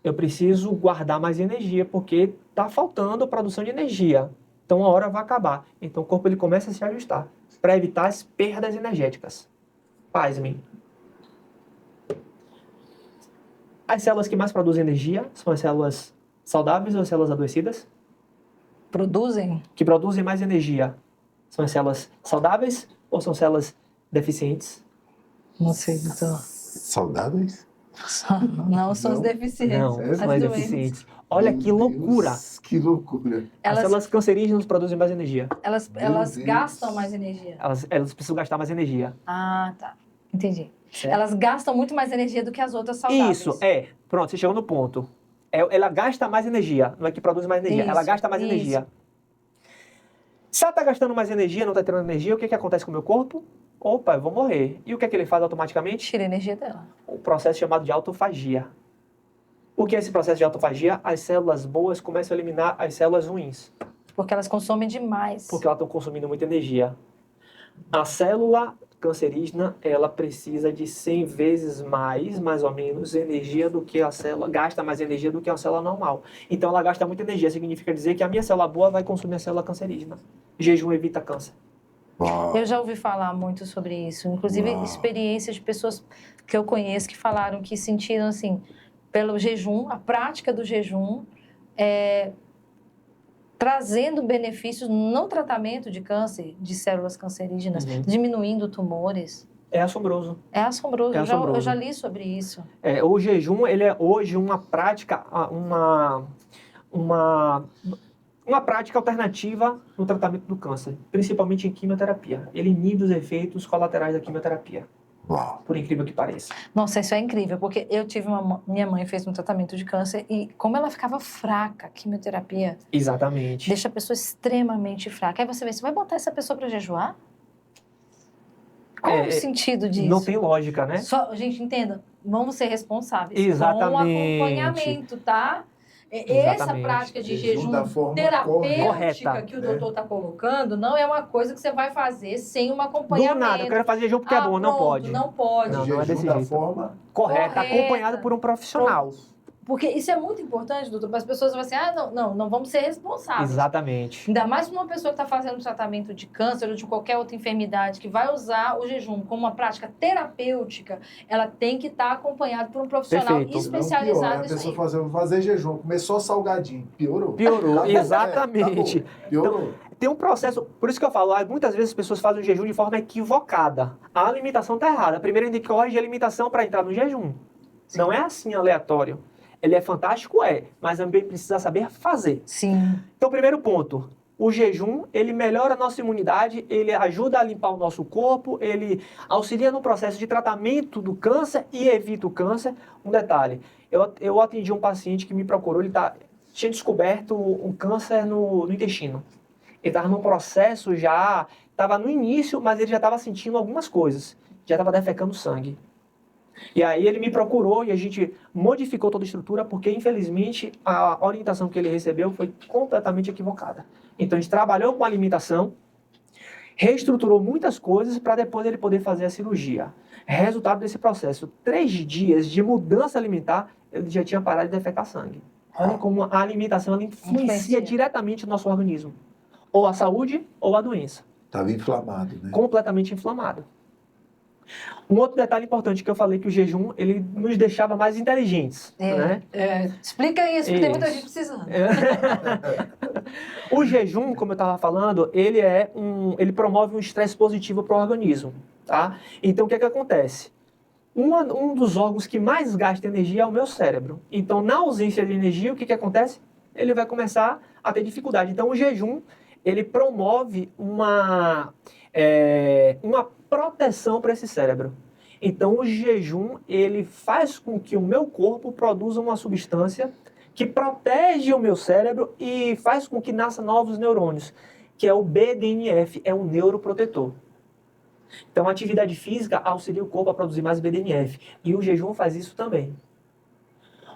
eu preciso guardar mais energia, porque está faltando produção de energia. Então a hora vai acabar. Então o corpo ele começa a se ajustar, para evitar as perdas energéticas. Pasmem. As células que mais produzem energia são as células saudáveis ou as células adoecidas? Produzem? Que produzem mais energia são as células saudáveis ou são células deficientes? Não sei, doutor. Saudáveis? Não são os deficientes. Não, são as deficientes. Olha que loucura. Deus, que loucura. As células cancerígenas produzem mais energia. Elas gastam mais energia. Elas precisam gastar mais energia. Ah, tá. Entendi. Certo? Elas gastam muito mais energia do que as outras saudáveis. Isso, Pronto, você chegou no ponto. Ela gasta mais energia, não é que produz mais energia. Ela gasta mais energia. Se ela está gastando mais energia, não está tendo energia, o que acontece com o meu corpo? Opa, eu vou morrer. E o que ele faz automaticamente? Tira a energia dela. Um processo chamado de autofagia. O que é esse processo de autofagia? As células boas começam a eliminar as células ruins. Porque elas consomem demais. Porque elas estão consumindo muita energia. A célula cancerígena, ela precisa de 100 vezes mais ou menos, energia do que a célula, gasta mais energia do que a célula normal. Então ela gasta muita energia, significa dizer que a minha célula boa vai consumir a célula cancerígena. Jejum evita câncer. Uau. Eu já ouvi falar muito sobre isso, inclusive experiências de pessoas que eu conheço que falaram que sentiram assim, pelo jejum, a prática do jejum, trazendo benefícios no tratamento de câncer, de células cancerígenas, diminuindo tumores. É assombroso. É assombroso. É assombroso. Eu já li sobre isso. O jejum, ele é hoje uma prática, uma prática alternativa no tratamento do câncer, principalmente em quimioterapia. Ele inibe os efeitos colaterais da quimioterapia. Uau. Por incrível que pareça. Nossa, isso é incrível, porque eu tive minha mãe fez um tratamento de câncer e como ela ficava fraca, a quimioterapia Exatamente. deixa a pessoa extremamente fraca. Aí você vê, você vai botar essa pessoa para jejuar? Qual é o sentido disso? Não tem lógica, né? Gente, entenda, vamos ser responsáveis. Exatamente. Com acompanhamento, tá? Essa Exatamente. prática de Jejum jejum da forma terapêutica correta, que o doutor está colocando não é uma coisa que você vai fazer sem um acompanhamento. Do nada, eu quero fazer jejum porque é bom, não pronto, pode. Não pode. Não, Jejum é desse da jeito. forma Correta, Correta. acompanhado por um profissional. Porque isso é muito importante, doutor, para as pessoas falarem assim, não vamos ser responsáveis. Exatamente. Ainda mais para uma pessoa que está fazendo tratamento de câncer ou de qualquer outra enfermidade, que vai usar o jejum como uma prática terapêutica, ela tem que estar acompanhada por um profissional Perfeito. especializado Não, pior, nisso a aí. pessoa fazer jejum, começou salgadinho, piorou. Piorou, Acabou. exatamente. Acabou. Piorou. Tem um processo, por isso que eu falo, muitas vezes as pessoas fazem o jejum de forma equivocada. A alimentação está errada. Primeiro a gente corrige a alimentação para entrar no jejum. Sim. Não é assim aleatório. Ele é fantástico, mas também precisa saber fazer. Sim. Então, primeiro ponto, o jejum, ele melhora a nossa imunidade, ele ajuda a limpar o nosso corpo, ele auxilia no processo de tratamento do câncer e evita o câncer. Um detalhe, eu atendi um paciente que me procurou, tinha descoberto um câncer no intestino. Ele estava num processo já, estava no início, mas ele já estava sentindo algumas coisas, já estava defecando sangue. E aí ele me procurou e a gente modificou toda a estrutura porque, infelizmente, a orientação que ele recebeu foi completamente equivocada. Então a gente trabalhou com a alimentação, reestruturou muitas coisas para depois ele poder fazer a cirurgia. Resultado desse processo, 3 dias de mudança alimentar, ele já tinha parado de defecar sangue. Olha como a alimentação ela influencia diretamente no nosso organismo. Ou a saúde ou a doença. Estava inflamado, né? Completamente inflamado. Um outro detalhe importante que eu falei que o jejum, ele nos deixava mais inteligentes, né? Explica isso, porque tem muita gente precisando. O jejum, como eu estava falando, ele promove um estresse positivo para o organismo, tá? Então, o que acontece? Um dos órgãos que mais gasta energia é o meu cérebro. Então, na ausência de energia, o que acontece? Ele vai começar a ter dificuldade. Então, o jejum, ele promove uma proteção para esse cérebro. Então, o jejum, ele faz com que o meu corpo produza uma substância que protege o meu cérebro e faz com que nasçam novos neurônios, que é o BDNF, é um neuroprotetor. Então, a atividade física auxilia o corpo a produzir mais BDNF. E o jejum faz isso também.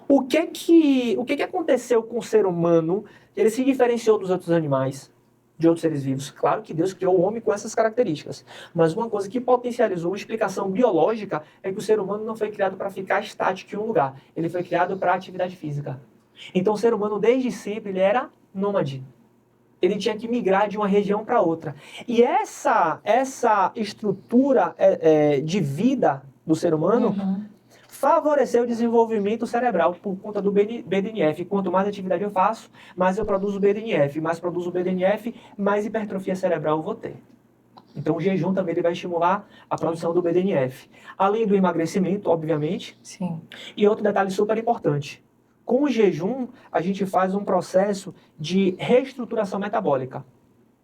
O que aconteceu com o ser humano? Ele se diferenciou dos outros animais, de outros seres vivos. Claro que Deus criou o homem com essas características. Mas uma coisa que potencializou uma explicação biológica é que o ser humano não foi criado para ficar estático em um lugar. Ele foi criado para atividade física. Então, o ser humano, desde sempre, ele era nômade. Ele tinha que migrar de uma região para outra. E essa estrutura de vida do ser humano favoreceu o desenvolvimento cerebral por conta do BDNF. Quanto mais atividade eu faço, mais eu produzo BDNF. Mais produzo BDNF, mais hipertrofia cerebral eu vou ter. Então, o jejum também ele vai estimular a produção do BDNF. Além do emagrecimento, obviamente. Sim. E outro detalhe super importante. Com o jejum, a gente faz um processo de reestruturação metabólica.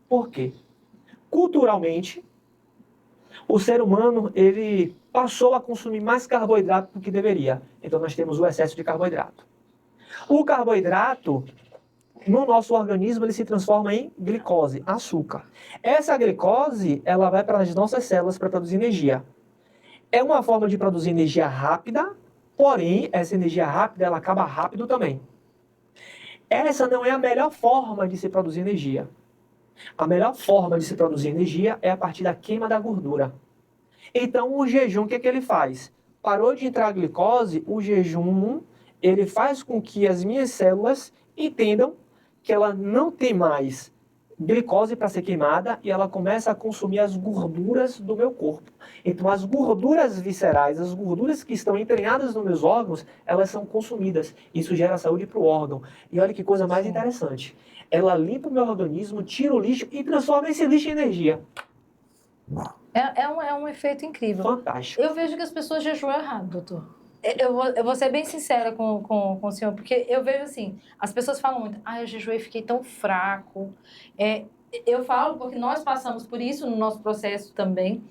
Por quê? Culturalmente, o ser humano ele passou a consumir mais carboidrato do que deveria. Então, nós temos o excesso de carboidrato. O carboidrato, no nosso organismo, ele se transforma em glicose, açúcar. Essa glicose, ela vai para as nossas células para produzir energia. É uma forma de produzir energia rápida, porém, essa energia rápida, ela acaba rápido também. Essa não é a melhor forma de se produzir energia. A melhor forma de se produzir energia é a partir da queima da gordura. Então, o jejum, o que ele faz? Parou de entrar a glicose, o jejum, ele faz com que as minhas células entendam que ela não tem mais glicose para ser queimada e ela começa a consumir as gorduras do meu corpo. Então, as gorduras viscerais, as gorduras que estão entranhadas nos meus órgãos, elas são consumidas. Isso gera saúde para o órgão. E olha que coisa mais interessante. Ela limpa o meu organismo, tira o lixo e transforma esse lixo em energia. É um efeito incrível. Fantástico. Eu vejo que as pessoas jejuam errado, doutor. Eu vou ser bem sincera com o senhor, porque eu vejo assim, as pessoas falam muito, eu jejuei e fiquei tão fraco. Eu falo porque nós passamos por isso no nosso processo também.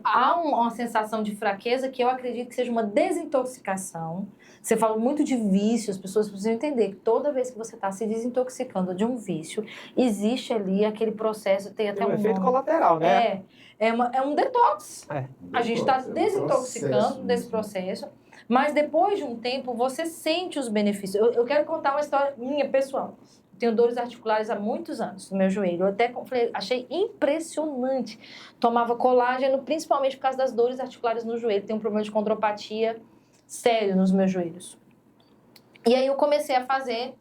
Há uma sensação de fraqueza que eu acredito que seja uma desintoxicação. Você fala muito de vício, as pessoas precisam entender que toda vez que você está se desintoxicando de um vício, existe ali aquele processo, tem até um efeito nome. colateral, né? É um detox. A gente está desintoxicando processo desse processo, mas depois de um tempo você sente os benefícios. Eu quero contar uma história minha, pessoal. Tenho dores articulares há muitos anos no meu joelho. Eu até achei impressionante. Tomava colágeno, principalmente por causa das dores articulares no joelho. Tenho um problema de condropatia sério nos meus joelhos. E aí eu comecei a fazer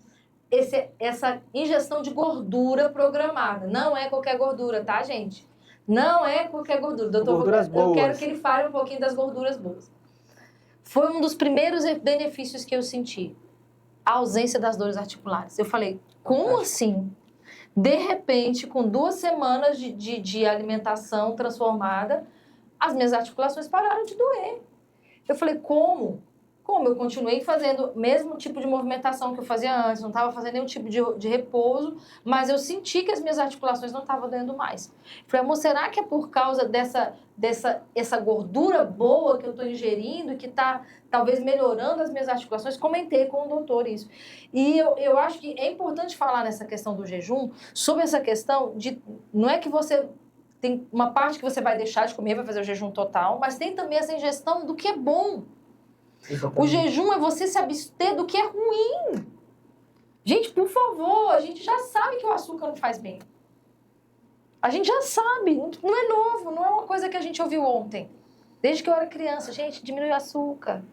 essa ingestão de gordura programada. Não é qualquer gordura, tá, gente? Não é qualquer gordura. Doutor, gorduras boas. Eu quero que ele fale um pouquinho das gorduras boas. Foi um dos primeiros benefícios que eu senti. A ausência das dores articulares. Eu falei, como assim? De repente, com 2 semanas de alimentação transformada, as minhas articulações pararam de doer. Eu falei, como? Como? Eu continuei fazendo o mesmo tipo de movimentação que eu fazia antes, não estava fazendo nenhum tipo de repouso, mas eu senti que as minhas articulações não estavam doendo mais. Falei, amor, será que é por causa essa gordura boa que eu estou ingerindo, que está talvez melhorando as minhas articulações? Comentei com o doutor isso. E eu acho que é importante falar nessa questão do jejum, sobre essa questão de, não é que você... Tem uma parte que você vai deixar de comer, vai fazer o jejum total, mas tem também essa ingestão do que é bom. Exatamente. O jejum é você se abster do que é ruim. Gente, por favor, a gente já sabe que o açúcar não faz bem. A gente já sabe, não é novo, não é uma coisa que a gente ouviu ontem. Desde que eu era criança, gente, diminui o açúcar.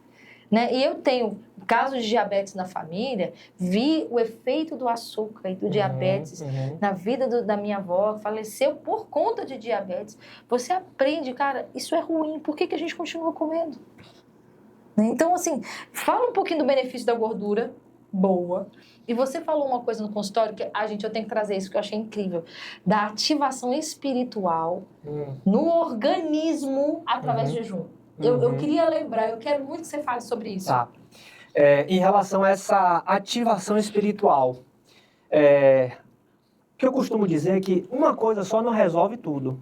Né? E eu tenho casos de diabetes na família, vi o efeito do açúcar e do diabetes na vida da minha avó, que faleceu por conta de diabetes. Você aprende, cara, isso é ruim, por que a gente continua comendo? Então, assim, fala um pouquinho do benefício da gordura boa. E você falou uma coisa no consultório que, gente, eu tenho que trazer isso que eu achei incrível. Da ativação espiritual no organismo através do jejum. Eu queria lembrar, eu quero muito que você fale sobre isso. Tá. Em relação a essa ativação espiritual, o que eu costumo dizer é que uma coisa só não resolve tudo.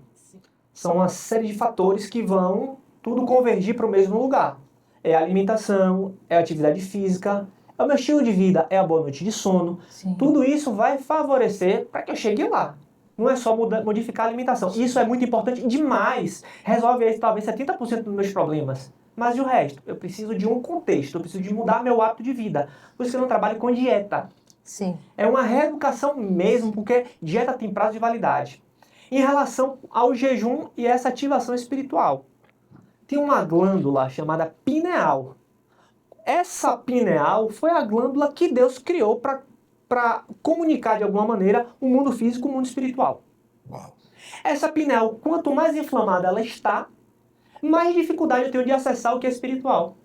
São uma série de fatores que vão tudo convergir para o mesmo lugar. É a alimentação, é a atividade física, é o meu estilo de vida, é a boa noite de sono. Sim. Tudo isso vai favorecer para que eu chegue lá. Não é só modificar a alimentação. Isso é muito importante demais. Resolve aí, talvez 70% dos meus problemas. Mas e o resto? Eu preciso de um contexto, eu preciso de mudar meu hábito de vida. Por isso que eu não trabalho com dieta. Sim. É uma reeducação mesmo, porque dieta tem prazo de validade. Em relação ao jejum e essa ativação espiritual, tem uma glândula chamada pineal. Essa pineal foi a glândula que Deus criou para comunicar de alguma maneira o mundo físico e o mundo espiritual. Uau. Essa pineal, quanto mais inflamada ela está, mais dificuldade eu tenho de acessar o que é espiritual.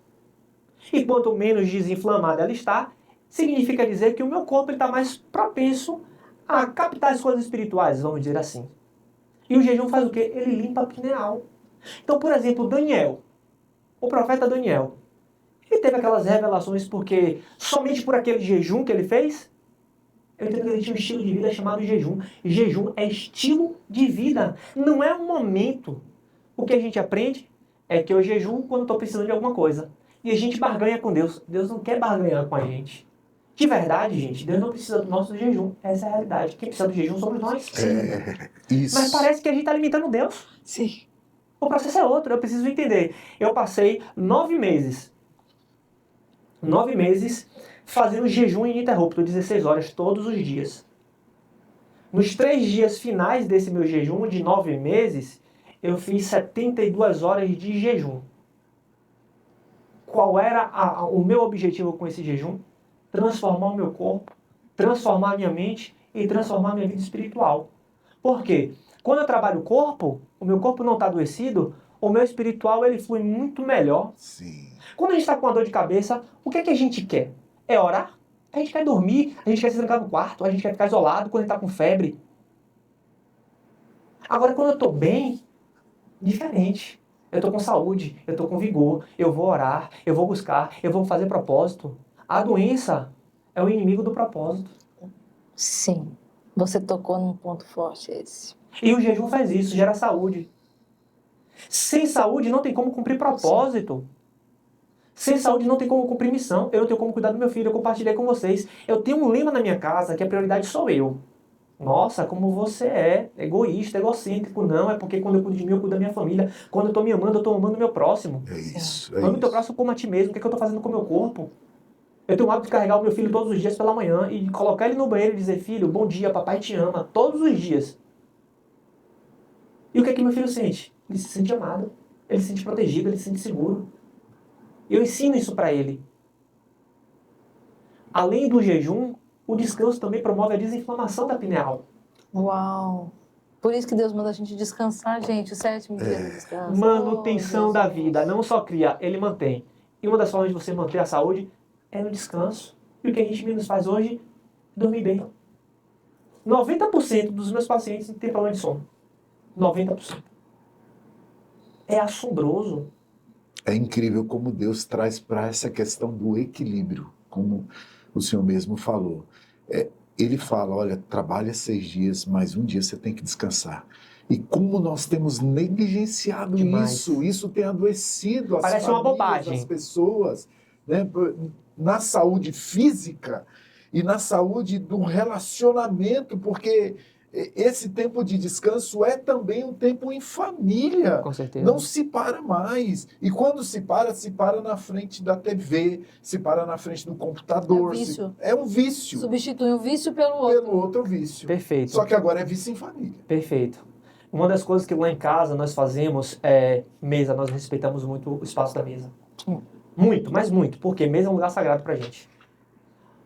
E quanto menos desinflamada ela está, significa dizer que o meu corpo está mais propenso a captar as coisas espirituais, vamos dizer assim. E o jejum faz o quê? Ele limpa a pineal. Então, por exemplo, Daniel, o profeta Daniel, ele teve aquelas revelações porque somente por aquele jejum que ele fez, eu entendo que ele tinha um estilo de vida chamado jejum. Jejum é estilo de vida, não é um momento. O que a gente aprende é que eu jejuo quando estou precisando de alguma coisa. E a gente barganha com Deus. Deus não quer barganhar com a gente. De verdade, gente, Deus não precisa do nosso jejum. Essa é a realidade. Quem precisa do jejum somos nós. Isso. Mas parece que a gente está limitando Deus. Sim. O processo é outro, eu preciso entender. Eu passei 9 meses fazendo jejum ininterrupto, 16 horas todos os dias. Nos 3 dias finais desse meu jejum de 9 meses, eu fiz 72 horas de jejum. Qual era o meu objetivo com esse jejum? Transformar o meu corpo, transformar a minha mente e transformar a minha vida espiritual. Por quê? Quando eu trabalho o corpo, o meu corpo não está adoecido, o meu espiritual ele flui muito melhor. Sim. Quando a gente está com uma dor de cabeça, o que é que a gente quer? É orar? A gente quer dormir, a gente quer se trancar no quarto, a gente quer ficar isolado quando a gente está com febre. Agora, quando eu estou bem, diferente. Eu estou com saúde, eu estou com vigor, eu vou orar, eu vou buscar, eu vou fazer propósito. A doença é o inimigo do propósito. Sim, você tocou num ponto forte esse. E o jejum faz isso, gera saúde. Sem saúde não tem como cumprir propósito. Sem saúde não tem como cumprir missão. Eu não tenho como cuidar do meu filho, eu compartilhei com vocês. Eu tenho um lema na minha casa que a prioridade sou eu. Nossa, como você é egoísta, egocêntrico. Não, é porque quando eu cuido de mim, eu cuido da minha família. Quando eu estou me amando, eu estou amando o meu próximo. É isso. Ame o teu próximo como a ti mesmo. O que é que eu estou fazendo com o meu corpo? Eu tenho o hábito de carregar o meu filho todos os dias pela manhã e colocar ele no banheiro e dizer, filho, bom dia, papai te ama, todos os dias. E o que é que meu filho sente? Ele se sente amado, ele se sente protegido, ele se sente seguro. Eu ensino isso para ele. Além do jejum, o descanso também promove a desinflamação da pineal. Uau! Por isso que Deus manda a gente descansar, gente, o 7º dia de descanso. Manutenção da vida, não só cria, ele mantém. E uma das formas de você manter a saúde é no descanso. E o que a gente menos faz hoje é dormir bem. 90% dos meus pacientes têm problema de sono. 90%. É assombroso. É incrível como Deus traz para essa questão do equilíbrio, como o senhor mesmo falou. Ele fala, olha, trabalha 6 dias, mas um dia você tem que descansar. E como nós temos negligenciado Demais. isso tem adoecido as Parece uma famílias, bobagem. as pessoas, né? Na saúde física e na saúde do relacionamento, porque esse tempo de descanso é também um tempo em família. Com certeza. Não se para mais. E quando se para na frente da TV, se para na frente do computador. É vício. É um vício. Substitui um vício pelo outro. Pelo outro vício. Perfeito. Só que agora é vício em família. Perfeito. Uma das coisas que lá em casa nós fazemos é mesa, nós respeitamos muito o espaço da mesa. Muito, mas muito, porque mesa é um lugar sagrado pra gente.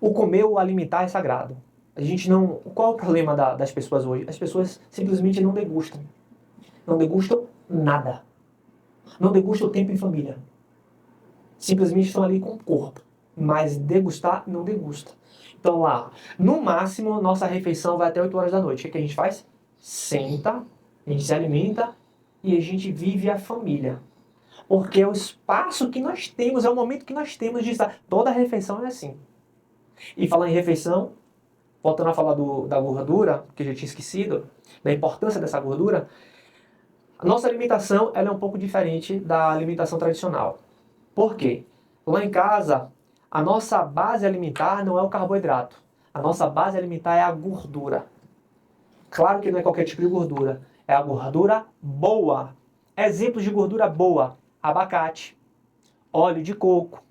O comer, o alimentar é sagrado. A gente não... Qual é o problema das pessoas hoje? As pessoas simplesmente não degustam. Não degustam nada. Não degustam o tempo em família. Simplesmente estão ali com o corpo. Mas degustar, não degusta. Então lá, no máximo, nossa refeição vai até 8 horas da noite. O que a gente faz? Senta, a gente se alimenta e a gente vive a família. Porque é o espaço que nós temos, é o momento que nós temos de estar. Toda refeição é assim. E falar em refeição, voltando a falar da gordura, que eu já tinha esquecido, da importância dessa gordura, a nossa alimentação ela é um pouco diferente da alimentação tradicional. Por quê? Lá em casa, a nossa base alimentar não é o carboidrato. A nossa base alimentar é a gordura. Claro que não é qualquer tipo de gordura. É a gordura boa. Exemplos de gordura boa: abacate, óleo de coco,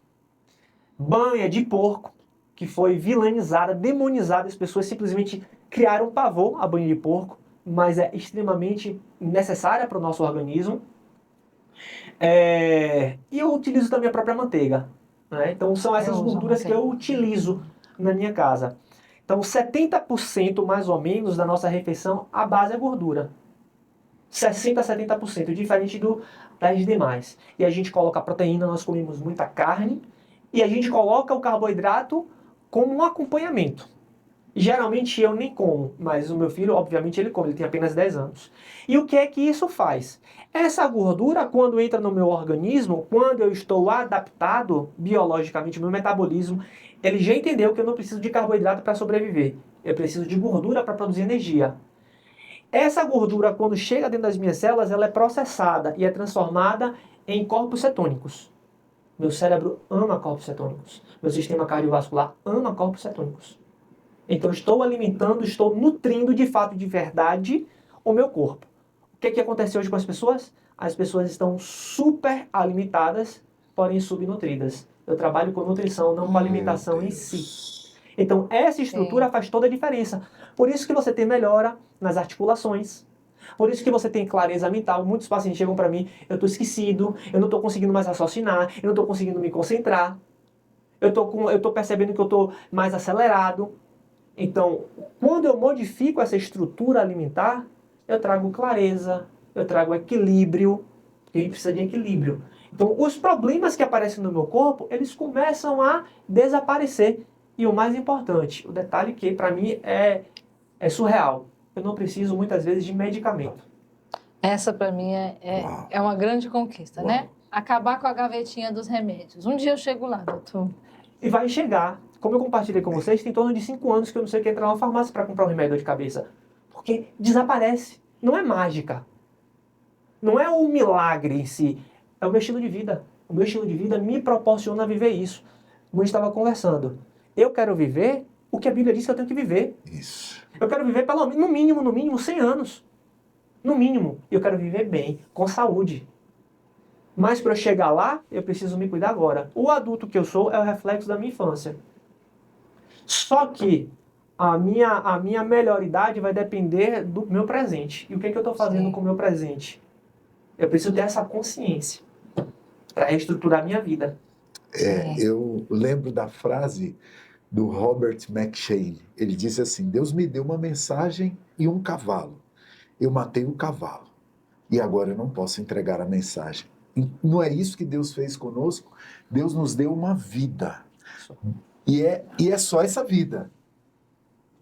banha de porco, que foi vilanizada, demonizada. As pessoas simplesmente criaram pavor à banha de porco, mas é extremamente necessária para o nosso organismo. E eu utilizo também a própria manteiga. Né? Então são essas gorduras que eu utilizo na minha casa. Então 70% mais ou menos da nossa refeição, a base é gordura. 60% a 70%, diferente das demais. E a gente coloca a proteína, nós comemos muita carne, e a gente coloca o carboidrato como um acompanhamento. Geralmente eu nem como, mas o meu filho, obviamente, ele come, ele tem apenas 10 anos. E o que é que isso faz? Essa gordura, quando entra no meu organismo, quando eu estou adaptado biologicamente, o meu metabolismo, ele já entendeu que eu não preciso de carboidrato para sobreviver. Eu preciso de gordura para produzir energia. Essa gordura, quando chega dentro das minhas células, ela é processada e é transformada em corpos cetônicos. Meu cérebro ama corpos cetônicos. Meu sistema cardiovascular ama corpos cetônicos. Então, estou alimentando, estou nutrindo de fato, de verdade, o meu corpo. O que acontece hoje com as pessoas? As pessoas estão super alimentadas, porém subnutridas. Eu trabalho com nutrição, não com alimentação em si. Então, essa estrutura faz toda a diferença. Por isso que você tem melhora nas articulações. Por isso que você tem clareza mental. Muitos pacientes chegam para mim, eu estou esquecido, eu não estou conseguindo mais raciocinar, eu não estou conseguindo me concentrar. Eu estou percebendo que eu estou mais acelerado. Então, quando eu modifico essa estrutura alimentar, eu trago clareza, eu trago equilíbrio, porque a gente precisa de equilíbrio. Então, os problemas que aparecem no meu corpo, eles começam a desaparecer. E o mais importante, o detalhe que para mim é surreal, eu não preciso muitas vezes de medicamento. Essa para mim é uma grande conquista, né? Acabar com a gavetinha dos remédios. Um dia eu chego lá, doutor. E vai chegar. Como eu compartilhei com vocês, tem em torno de 5 anos que eu não sei o que entrar na farmácia para comprar um remédio de cabeça. Porque desaparece. Não é mágica. Não é um milagre em si. É o meu estilo de vida. O meu estilo de vida me proporciona viver isso. Como a gente estava conversando. Eu quero viver o que a Bíblia diz que eu tenho que viver. Isso. Eu quero viver no mínimo 100 anos. No mínimo. E eu quero viver bem, com saúde. Mas para eu chegar lá, eu preciso me cuidar agora. O adulto que eu sou é o reflexo da minha infância. Só que a minha melhor idade vai depender do meu presente. E o que eu estou fazendo com o meu presente? Eu preciso ter essa consciência para reestruturar a minha vida. Eu lembro da frase do Robert McShane. Ele disse assim: Deus me deu uma mensagem e um cavalo. Eu matei o cavalo. E agora eu não posso entregar a mensagem. Não é isso que Deus fez conosco? Deus nos deu uma vida. E é só essa vida.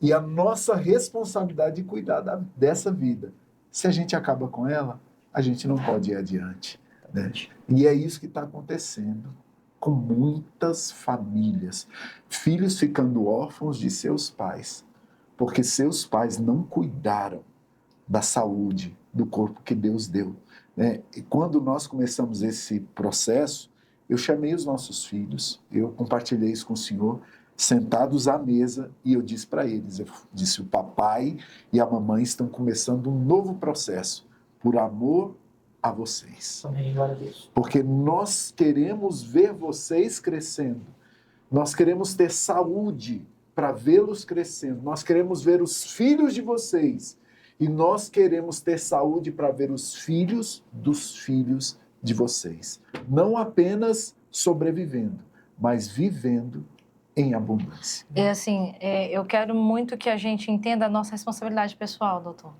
E a nossa responsabilidade de cuidar dessa vida. Se a gente acaba com ela, a gente não pode ir adiante. né? E é isso que está acontecendo com muitas famílias. Filhos ficando órfãos de seus pais, porque seus pais não cuidaram da saúde do corpo que Deus deu, né? E quando nós começamos esse processo, eu chamei os nossos filhos, eu compartilhei isso com o Senhor, sentados à mesa, e eu disse para eles, eu disse, o papai e a mamãe estão começando um novo processo, por amor a vocês. Amém, glória a Deus. Porque nós queremos ver vocês crescendo, nós queremos ter saúde para vê-los crescendo, nós queremos ver os filhos de vocês, e nós queremos ter saúde para ver os filhos dos filhos de vocês. Não apenas sobrevivendo, mas vivendo em abundância. É assim, eu quero muito que a gente entenda a nossa responsabilidade pessoal, doutor.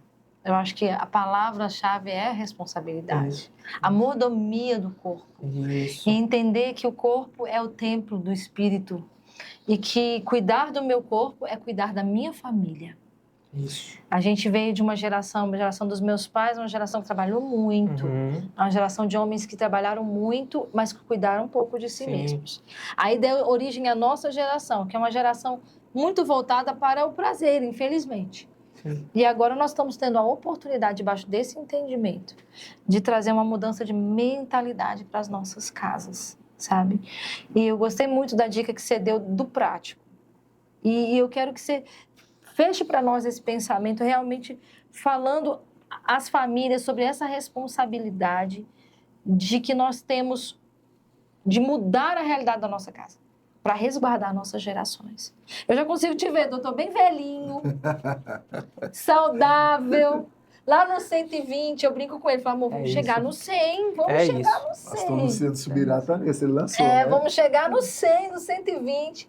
Eu acho que a palavra-chave é a responsabilidade. Isso. A mordomia do corpo. Isso. E entender que o corpo é o templo do Espírito. E que cuidar do meu corpo é cuidar da minha família. Isso. A gente veio de uma geração dos meus pais, uma geração que trabalhou muito. Uma geração de homens que trabalharam muito, mas que cuidaram um pouco de si mesmos. Aí deu origem à nossa geração, que é uma geração muito voltada para o prazer, infelizmente. Sim. E agora nós estamos tendo a oportunidade, debaixo desse entendimento, de trazer uma mudança de mentalidade para as nossas casas, sabe? E eu gostei muito da dica que você deu do prático. E eu quero que você feche para nós esse pensamento, realmente falando às famílias sobre essa responsabilidade de que nós temos de mudar a realidade da nossa casa, para resguardar nossas gerações. Eu já consigo te ver, doutor, bem velhinho, saudável. Lá no 120, eu brinco com ele, falo, amor, vamos chegar no 100, vamos chegar no 100. Pastor Luciano Subirá está nesse, ele lançou, né? Vamos chegar no 100, no 120.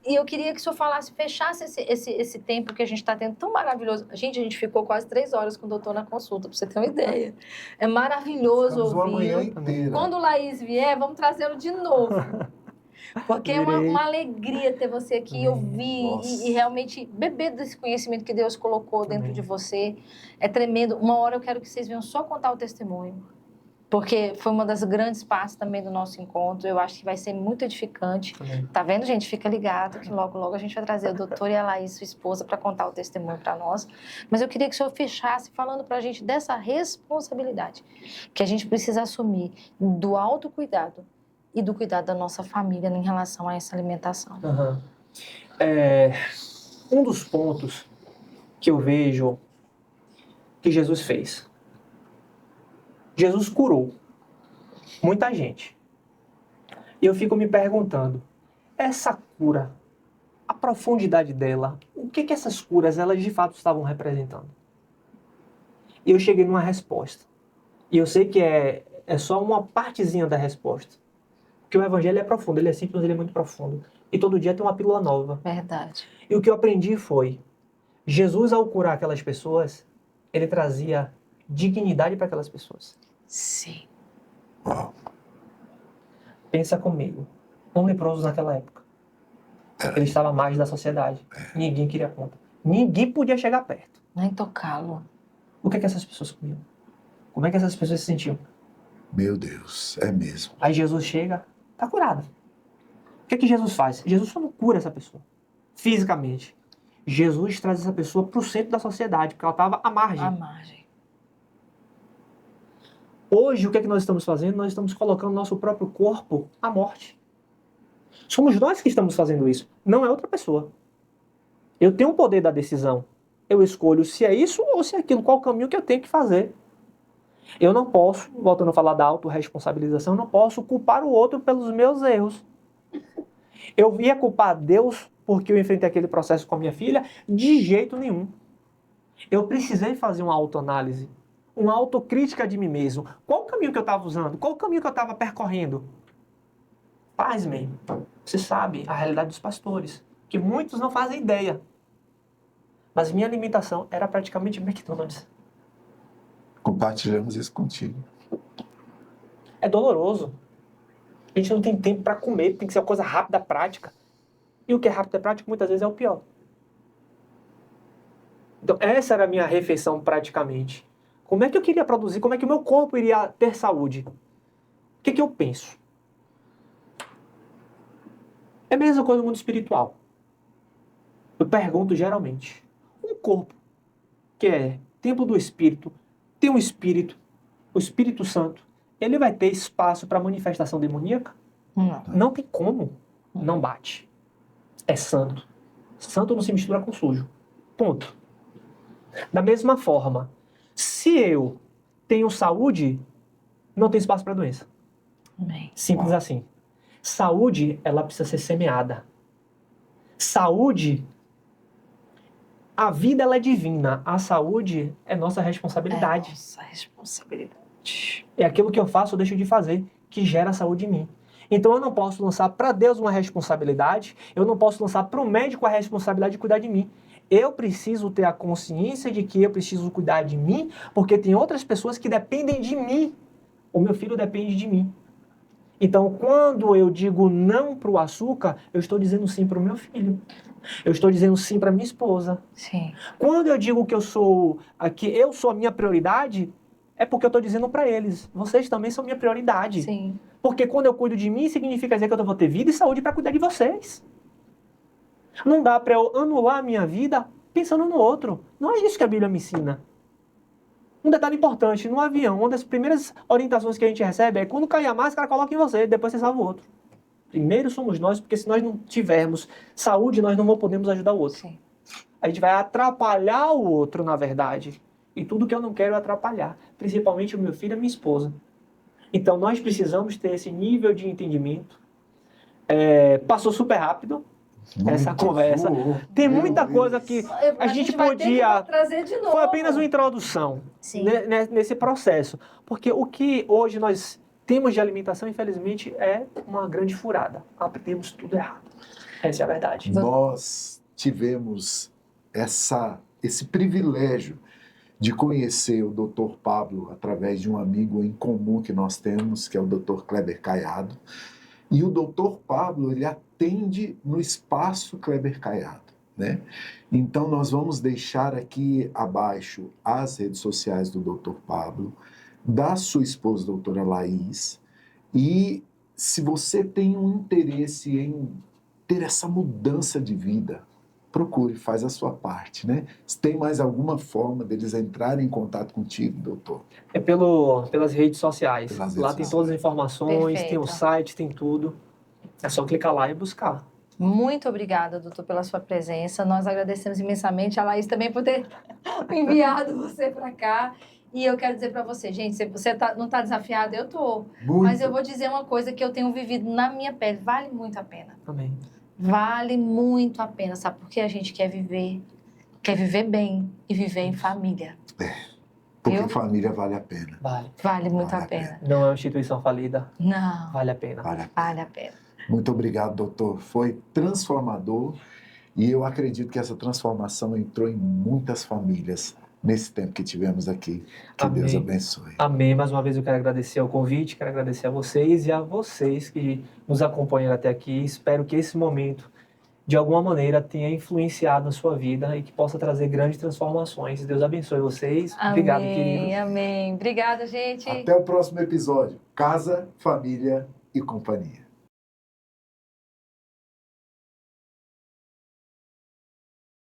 E eu queria que o senhor falasse, fechasse esse tempo que a gente está tendo tão maravilhoso. A gente ficou quase 3 horas com o doutor na consulta, para você ter uma ideia. É maravilhoso ouvir. Uma manhã inteira. Quando o Laís vier, vamos trazê-lo de novo. Porque é uma alegria ter você aqui, ouvir e realmente beber desse conhecimento que Deus colocou dentro de você. É tremendo. Uma hora eu quero que vocês venham só contar o testemunho. Porque foi uma das grandes partes também do nosso encontro. Eu acho que vai ser muito edificante. Tá vendo, gente? Fica ligado que logo, logo a gente vai trazer o doutor e a Laís, sua esposa, para contar o testemunho para nós. Mas eu queria que o senhor fechasse falando para a gente dessa responsabilidade que a gente precisa assumir do autocuidado e do cuidado da nossa família em relação a essa alimentação. Um dos pontos que eu vejo que Jesus fez. Jesus curou muita gente. E eu fico me perguntando, essa cura, a profundidade dela, o que essas curas elas de fato estavam representando? E eu cheguei numa resposta. E eu sei que é só uma partezinha da resposta. Porque o evangelho é profundo, ele é simples, mas ele é muito profundo. E todo dia tem uma pílula nova. Verdade. E o que eu aprendi foi, Jesus ao curar aquelas pessoas, ele trazia dignidade para aquelas pessoas. Sim. Pensa comigo. Um leproso naquela época. Ele estava à margem da sociedade. Ninguém queria conta. Ninguém podia chegar perto. Nem tocá-lo. O que essas pessoas comiam? Como é que essas pessoas se sentiam? Meu Deus, é mesmo. Aí Jesus chega, está curado. O que Jesus faz? Jesus só não cura essa pessoa fisicamente. Jesus traz essa pessoa para o centro da sociedade, porque ela estava à margem. À margem. Hoje, o que nós estamos fazendo? Nós estamos colocando nosso próprio corpo à morte. Somos nós que estamos fazendo isso, não é outra pessoa. Eu tenho o poder da decisão. Eu escolho se é isso ou se é aquilo, qual o caminho que eu tenho que fazer. Eu não posso, voltando a falar da autorresponsabilização, eu não posso culpar o outro pelos meus erros. Eu ia culpar Deus porque eu enfrentei aquele processo com a minha filha? De jeito nenhum. Eu precisei fazer uma autoanálise. Uma autocrítica de mim mesmo. Qual o caminho que eu estava usando? Qual o caminho que eu estava percorrendo? Pasmem, você sabe a realidade dos pastores, que muitos não fazem ideia. Mas minha alimentação era praticamente McDonald's. Compartilhamos isso contigo. É doloroso. A gente não tem tempo para comer, tem que ser uma coisa rápida, prática. E o que é rápido e prático muitas vezes é o pior. Então essa era a minha refeição praticamente. Como é que eu queria produzir? Como é que o meu corpo iria ter saúde? que eu penso? É a mesma coisa no mundo espiritual. Eu pergunto geralmente. Um corpo que é templo do Espírito, tem um Espírito, o Espírito Santo, ele vai ter espaço para manifestação demoníaca? Não. Não tem como. Não bate. É santo. Santo não se mistura com sujo. Ponto. Da mesma forma, se eu tenho saúde, não tem espaço para doença. Amém. Simples assim. Saúde, ela precisa ser semeada. Saúde, a vida ela é divina. A saúde é nossa responsabilidade. É nossa responsabilidade. É aquilo que eu faço ou deixo de fazer que gera saúde em mim. Então eu não posso lançar para Deus uma responsabilidade, eu não posso lançar para o médico a responsabilidade de cuidar de mim. Eu preciso ter a consciência de que eu preciso cuidar de mim, porque tem outras pessoas que dependem de mim. O meu filho depende de mim. Então, quando eu digo não para o açúcar, eu estou dizendo sim para o meu filho. Eu estou dizendo sim para minha esposa. Sim. Quando eu digo que eu sou a minha prioridade, é porque eu estou dizendo para eles, vocês também são minha prioridade. Sim. Porque quando eu cuido de mim, significa dizer que eu vou ter vida e saúde para cuidar de vocês. Não dá para eu anular a minha vida pensando no outro. Não é isso que a Bíblia me ensina. Um detalhe importante, no avião, uma das primeiras orientações que a gente recebe é quando cair a máscara, coloque em você, depois você salva o outro. Primeiro somos nós, porque se nós não tivermos saúde, nós não podemos ajudar o outro. Sim. A gente vai atrapalhar o outro, na verdade. E tudo que eu não quero é atrapalhar. Principalmente o meu filho e a minha esposa. Então nós precisamos ter esse nível de entendimento. Passou super rápido essa conversa. Tem muita coisa que a gente podia... trazer de novo. Foi apenas uma introdução nesse processo. Porque o que hoje nós temos de alimentação, infelizmente, é uma grande furada. Aprendemos tudo errado. Essa é a verdade. Nós tivemos esse privilégio de conhecer o Dr. Pablo através de um amigo em comum que nós temos, que é o Dr. Kleber Caiado. E o Dr. Pablo, ele atende no espaço Kleber Caiado, né? Então, nós vamos deixar aqui abaixo as redes sociais do Dr. Pablo, da sua esposa, doutora Laís, e se você tem um interesse em ter essa mudança de vida, procure, faz a sua parte, né? Se tem mais alguma forma deles entrarem em contato contigo, doutor? É pelas redes sociais. Pelas redes lá tem sociais. todas as informações, Perfeito. tem o site, tem tudo. É só clicar lá e buscar. Muito obrigada, doutor, pela sua presença. Nós agradecemos imensamente a Laís também por ter enviado você para cá. E eu quero dizer para você, gente, se você não está desafiado, eu tô. Muito. Mas eu vou dizer uma coisa que eu tenho vivido na minha pele. Vale muito a pena. Amém. Vale muito a pena, sabe? Porque a gente quer viver bem e viver em família. Porque Eu? família vale a pena. Vale muito Vale a a pena. Não é uma instituição falida. Não, Vale a pena. Vale a pena. vale a pena. Muito obrigado, doutor. Foi transformador e eu acredito que essa transformação entrou em muitas famílias nesse tempo que tivemos aqui. Que Amém. Deus abençoe. Amém. Mais uma vez eu quero agradecer ao convite, quero agradecer a vocês e a vocês que nos acompanham até aqui. Espero que esse momento, de alguma maneira, tenha influenciado a sua vida e que possa trazer grandes transformações. Deus abençoe vocês. Obrigado, querido. Amém. Obrigada, gente. Até o próximo episódio. Casa, família e companhia.